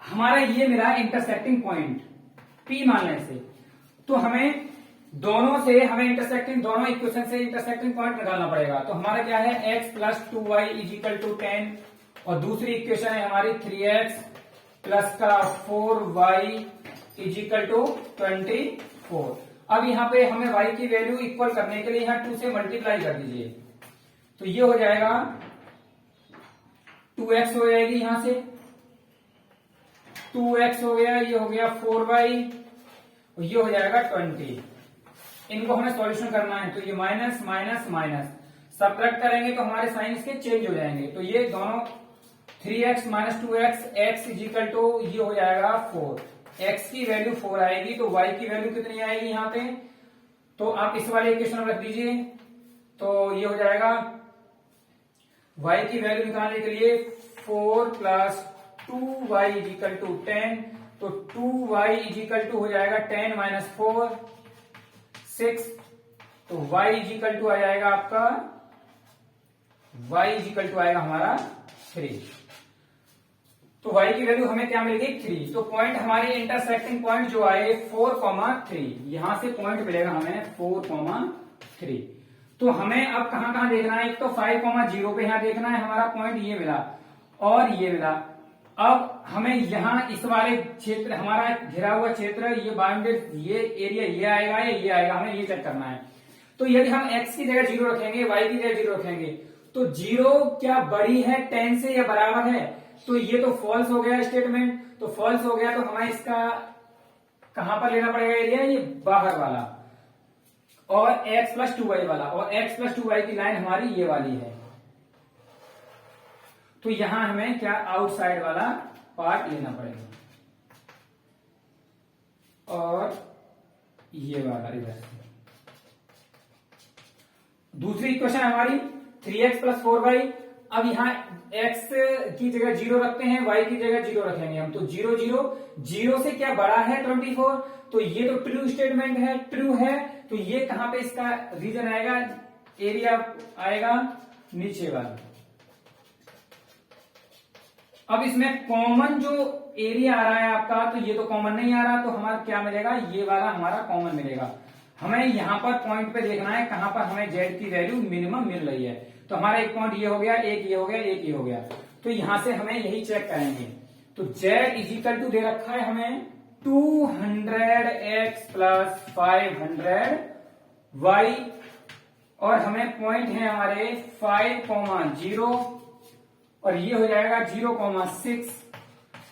हमारा ये मिला इंटरसेक्टिंग पॉइंट P मानने से, तो हमें दोनों से इंटरसेक्टिंग, दोनों इक्वेशन से इंटरसेक्टिंग पॉइंट निकालना पड़ेगा। तो हमारा क्या है, x plus 2y is equal to 10, और दूसरी इक्वेशन है हमारी 3x प्लस का 4y इज इक्वल टू 24। अब यहाँ पे हमें y की वैल्यू इक्वल करने के लिए यहाँ 2 से मल्टीप्लाई कर दीजिए, तो ये हो जाएगा 2x हो जाएगी, यहां से 2x हो गया, ये हो गया 4y, और ये हो जाएगा 20। इनको हमें सॉल्यूशन करना है, तो ये माइनस माइनस माइनस सबट्रैक्ट करेंगे तो हमारे साइन इसके चेंज हो जाएंगे। तो ये दोनों 3x minus 2x x is equal to ये हो जाएगा 4, x की वैल्यू 4 आएगी, तो y की वैल्यू कितनी आएगी यहाँ पे, तो आप इस वाले इक्वेशन में रख दीजिए, तो ये हो जाएगा y की वैल्यू निकालने के लिए 4 plus 2y is equal to 10, तो 2y इज इक्वल टू हो जाएगा 10 माइनस 4 6, तो y इज इक्वल टू आ जाएगा आपका, y इज इक्वल टू आएगा हमारा 3। तो y की वैल्यू हमें क्या मिलेगी 3। तो पॉइंट हमारे इंटरसेक्टिंग पॉइंट जो आए 4,3, यहां से पॉइंट मिलेगा हमें 4,3। तो हमें अब कहां कहां देखना है, एक तो 5,0 पे यहां देखना है, हमारा पॉइंट ये मिला और ये मिला। अब हमें यहाँ इस वाले क्षेत्र, हमारा घिरा हुआ क्षेत्र, ये बाउंडेड, ये एरिया ये आएगा या ये आएगा, हमें ये चेक करना है। तो यदि हम x की जगह 0 रखेंगे, y की जगह 0 रखेंगे, तो 0 क्या बड़ी है 10 से या बराबर है, तो ये तो फॉल्स हो गया स्टेटमेंट। तो फॉल्स हो गया, तो हमें इसका कहां पर लेना पड़ेगा एरिया, ये बाहर वाला, और x प्लस 2y वाला, और x प्लस 2y की लाइन हमारी ये वाली है। तो यहां हमें क्या आउटसाइड वाला पार्ट लेना पड़ेगा, और ये वाला इधर। दूसरी इक्वेशन हमारी 3x प्लस 4y। अब यहां x की जगह 0 रखते हैं, y की जगह 0 रखेंगे हम, तो 0 0 0 से क्या बड़ा है 24, तो ये तो ट्रू स्टेटमेंट है, ट्रू है, तो ये कहां पे इसका रीजन आएगा, एरिया आएगा नीचे वाला। अब इसमें कॉमन जो एरिया आ रहा है आपका, तो ये तो कॉमन नहीं आ रहा, तो हमारा क्या मिलेगा, ये वाला हमारा कॉमन मिलेगा। हमें यहां पर पॉइंट पे देखना है कहां पर हमें जेड की वैल्यू मिनिमम मिल रही है। तो हमारा एक पॉइंट ये हो गया, एक ये हो गया, एक ये हो गया, तो यहां से हमें यही चेक करेंगे। तो जेड इज इक्वल टू दे रखा है हमें 200x प्लस 500y, और हमें पॉइंट है हमारे 5,0, और ये हो जाएगा 0,6,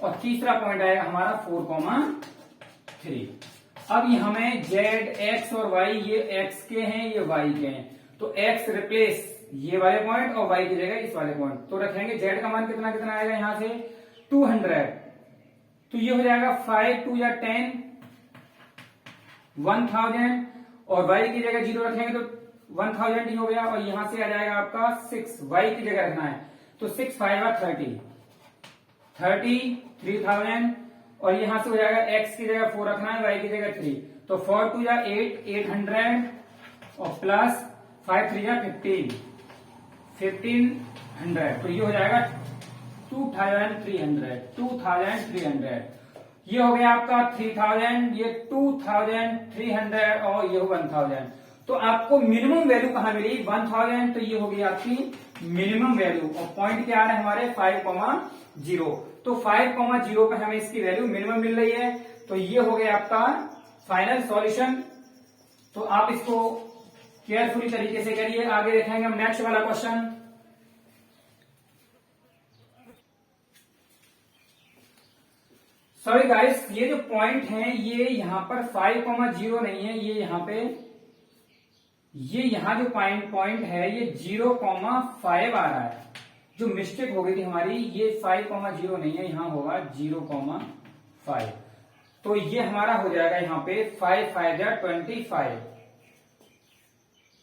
और तीसरा पॉइंट आएगा हमारा 4,3। अब ये हमें z x और y, ये x के हैं ये y के हैं, तो x रिप्लेस ये वाले पॉइंट और y की जगह इस वाले पॉइंट, तो रखेंगे z का मान कितना कितना आएगा यहां से 200, तो ये हो जाएगा 5 2 या 10 1000, और y की जगह 0 रखेंगे तो 1000 ही हो गया, और यहां से आ जाएगा आपका 6, y की जगह रखना है, तो 6 5 30 30,000, और यहां से हो जाएगा x की जगह 4 रखना है, y की जगह 3, तो 4 2 या 8 800, और प्लस 5 3 या 1500, तो ये हो जाएगा 2300। ये हो गया आपका 3000, ये 2300, और ये 1000। तो आपको मिनिमम वैल्यू कहां मिली 1000, तो ये होगी आपकी मिनिमम वैल्यू, और पॉइंट क्या आ रहे हैं हमारे 5,0। तो 5,0 पे हमें इसकी वैल्यू मिनिमम मिल रही है, तो ये हो गया आपका फाइनल सॉल्यूशन। तो आप इसको केयरफुली तरीके से करिए। आगे देखेंगे हम नेक्स्ट वाला क्वेश्चन। सॉरी गाइस, ये जो पॉइंट है ये यहां पर 5,0 नहीं है, ये यहां पे यहां जो पॉइंट है ये 0,5 आ रहा है। जो मिस्टेक हो गई थी हमारी, ये 5,0 नहीं है, यहां होगा 0,5। तो ये हमारा हो जाएगा यहां पे 5 5 25।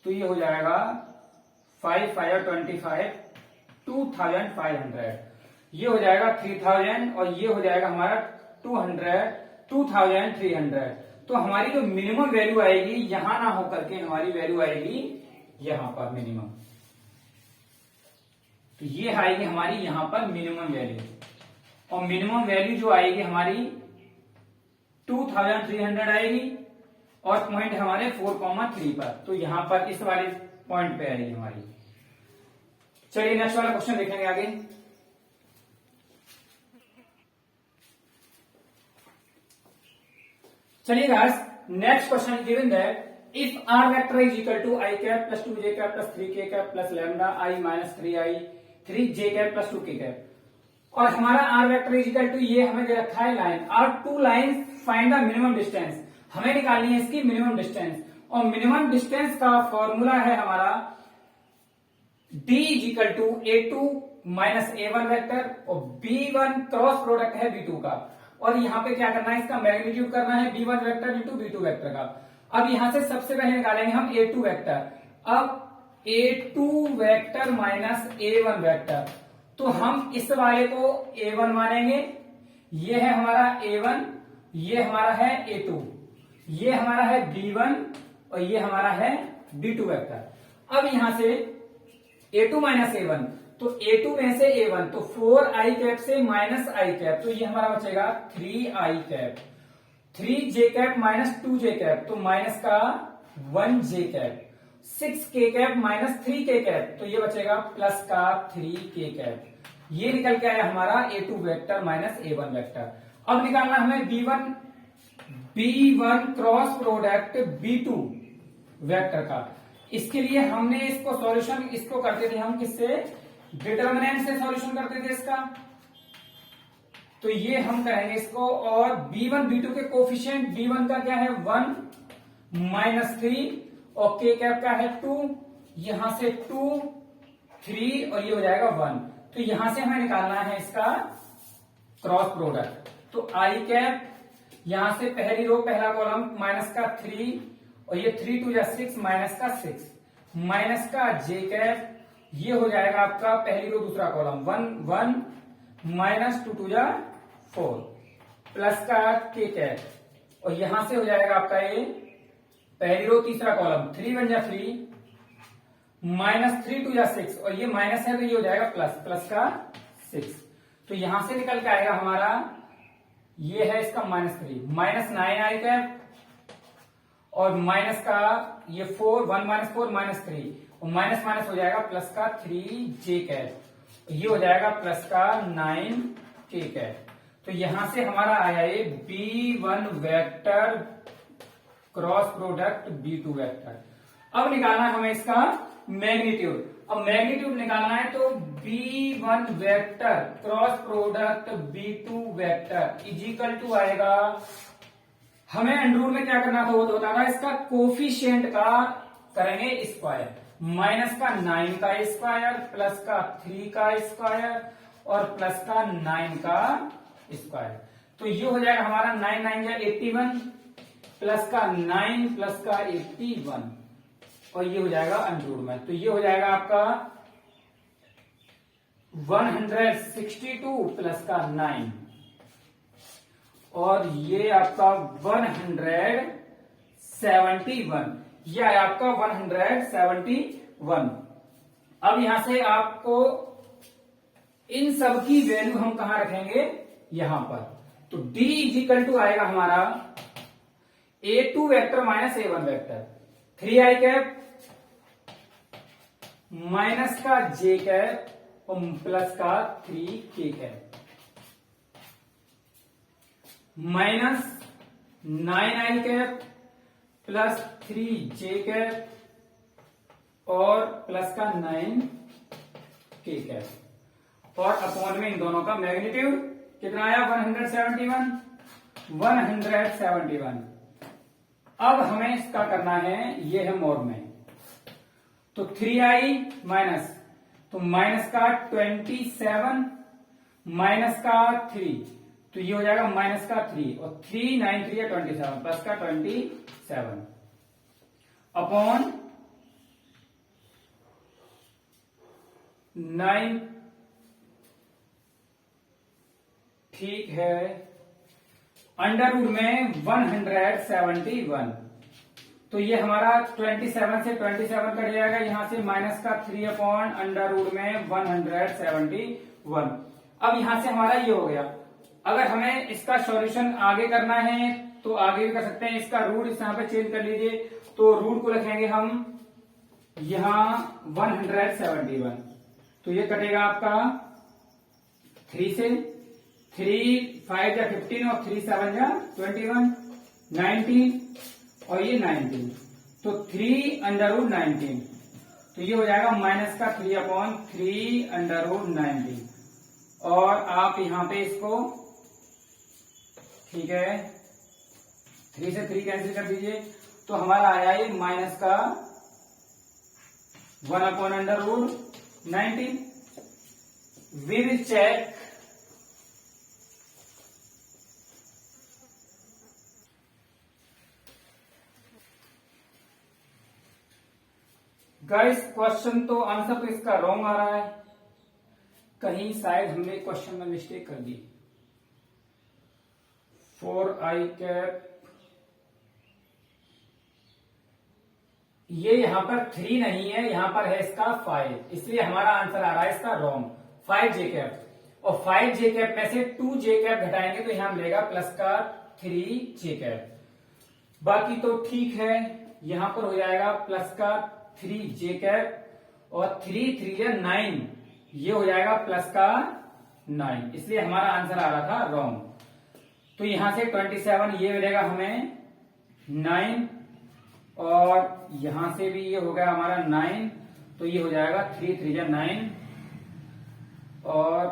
तो ये हो जाएगा 5 5 25 2500। ये हो जाएगा 3000 और ये हो जाएगा हमारा 2300। तो हमारी जो मिनिमम वैल्यू आएगी यहां ना होकर के हमारी वैल्यू आएगी यहां पर मिनिमम। तो ये आएगी हमारी यहां पर मिनिमम वैल्यू, और मिनिमम वैल्यू जो आएगी हमारी 2300 आएगी, और पॉइंट हमारे 4,3 पर। तो यहां पर इस वाले पॉइंट पे आएगी हमारी। चलिए नेक्स्ट वाला क्वेश्चन देखेंगे आगे। चलिए guys, next question given that if R vector is equal to I cap plus 2j cap plus 3k cap plus lambda I minus 3i 3j cap plus 2k cap, और हमारा R vector is equal to ये हमें दे रखा है line, R to line find the minimum distance. हमें निकालनी है इसकी मिनिमम डिस्टेंस, और मिनिमम डिस्टेंस का फॉर्मूला है हमारा d is equal to a2 minus a1 vector, और b1 क्रॉस प्रोडक्ट है b2 का, और यहाँ पे क्या करना है, इसका मैग्नीट्यूड करना है b1 vector into b2 vector का। अब यहां से सबसे पहले निकालेंगे हम a2 वेक्टर। अब a2 vector minus a1 vector, तो हम इस वाले को a1 मानेंगे, ये है हमारा a1, ये हमारा है a2, ये हमारा है b1 और ये हमारा है b2 वेक्टर। अब यहां से a2 माइनस a1, तो a2 में से a1, तो 4i कैप से माइनस i कैप, तो ये हमारा बचेगा 3i cap, 3j cap minus 2j cap, तो माइनस का 1j cap, 6k cap minus 3k cap, तो ये बचेगा प्लस का 3k कैप। ये निकल के आया हमारा a2 vector minus a1 vector. अब निकालना हमें b1 cross product b2 vector का। इसके लिए हमने इसको सॉल्यूशन इसको करते थे हम किससे, डिटर्मिनेंट से सॉल्यूशन करते थे इसका। तो ये हम करेंगे इसको, और b1 b2 के कोफिशिएंट, b1 का क्या है 1 माइनस 3 और k कैप का है 2, यहां से 2 3 और ये हो जाएगा 1। तो यहां से हमें निकालना है इसका क्रॉस प्रोडक्ट। तो i कैप, यहां से पहली रो पहला कॉलम माइनस का 3 और ये 3 2 6 माइनस का 6 माइनस का j कैप, ये हो जाएगा आपका पहली रो दूसरा कॉलम 1 1 माइनस 2 2 4 प्लस का k कैप, और यहां से हो जाएगा आपका ये पहली रो तीसरा कॉलम 3 1 3 माइनस 3 2 6 और ये माइनस है तो ये हो जाएगा प्लस का 6। तो यहां से निकल के आएगा हमारा, ये है इसका माइनस 3 माइनस 9i कैप, और माइनस का ये 4 1 माइनस 4 माइनस 3 और माइनस माइनस हो जाएगा प्लस का 3j कैप, ये हो जाएगा प्लस का 9k कैप। तो यहां से हमारा आया ये b1 vector cross product b2 vector. अब निकालना है हमें इसका मैग्नीट्यूड। अब मैग्नीट्यूड निकालना है तो b1 vector cross product b2 vector is equal to आएगा, हमें अंडर में क्या करना था वो तो बताना, इसका कोफिशिएंट का करेंगे स्क्वायर, माइनस का 9 का स्क्वायर प्लस का 3 का स्क्वायर और प्लस का 9 का स्क्वायर। तो ये हो जाएगा हमारा 9 9 या 81 प्लस का 9 प्लस का 81 और ये हो जाएगा अंडर में। तो ये हो जाएगा आपका 162 प्लस का 9 और ये आपका 171, यह है आपका 171। अब यहां से आपको इन सब की वैल्यू हम कहां रखेंगे, यहां पर। तो d इजिकल टू आएगा हमारा a2 vector minus a1 vector, 3i cap minus का j कैप और प्लस का 3k cap minus 9i cap plus 3j cap और प्लस का 9k कैप और अपॉन में इन दोनों का मैग्नीट्यूड कितना आया 171 अब हमें इसका करना है, ये है मोड में, तो 3i माइनस, तो माइनस का 27 माइनस का 3, तो ये हो जाएगा माइनस का 3 और 3 9 3 है 27 प्लस का 27 अपॉन 9, ठीक है, अंडर रूट में 171, तो ये हमारा 27 से 27 कट जाएगा, यहां से माइनस का 3 अपॉन अंडर रूट में 171। अब यहां से हमारा ये हो गया। अगर हमें इसका सॉल्यूशन आगे करना है तो आगे भी कर सकते हैं, इसका रूट इस यहां पे चेंज कर लीजिए, तो रूट को रखेंगे हम यहां 171, तो ये कटेगा आपका 3 से, 3 5 या 15 और 3 7 या 21 19 और ये 19, तो 3 अंडर रूट 19, तो ये हो जाएगा माइनस का 3 अपॉन 3 अंडर रूट 19 और आप यहां पे इसको, ठीक है, 3 से 3 कैंसिल कर दीजिए, तो हमारा आया ये माइनस का 1 upon under root 19। We will check guys, question तो आंसर तो इसका रॉन्ग आ रहा है, कहीं शायद हमने क्वेश्चन में मिस्टेक कर दी। 4i कैप, ये यहां पर 3 नहीं है, यहां पर है इसका 5, इसलिए हमारा आंसर आ रहा है इसका रॉन्ग 5j कैप, और 5j कैप में से 2j कैप घटाएंगे तो यहां मिलेगा प्लस का 3j कैप। बाकी तो ठीक है, यहां पर हो जाएगा प्लस का 3j कैप और 3 3 या 9, ये हो जाएगा प्लस का 9, इसलिए हमारा आंसर आ रहा था रॉन्ग। तो यहां से 27 ये मिलेगा हमें 9 और यहां से भी ये हो गया हमारा 9, तो ये हो जाएगा 3 3 या 9 और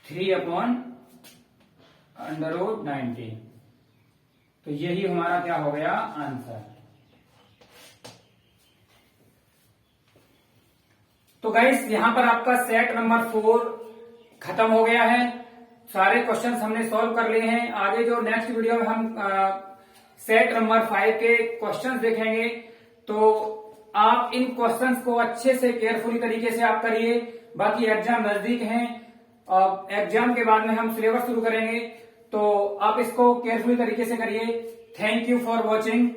3 अपॉन अंडर रूट 19, तो यही हमारा क्या हो गया आंसर। तो गाइस, यहां पर आपका सेट नंबर 4 खत्म हो गया है, सारे क्वेश्चंस हमने सॉल्व कर लिए हैं। आगे जो नेक्स्ट वीडियो में हम सेट नंबर 5 के क्वेश्चंस देखेंगे, तो आप इन क्वेश्चंस को अच्छे से केयरफुली तरीके से आप करिए। बाकी एग्जाम नजदीक हैं और एग्जाम के बाद में हम सिलेबस शुरू करेंगे, तो आप इसको केयरफुली तरीके से करिए। Thank you for watching.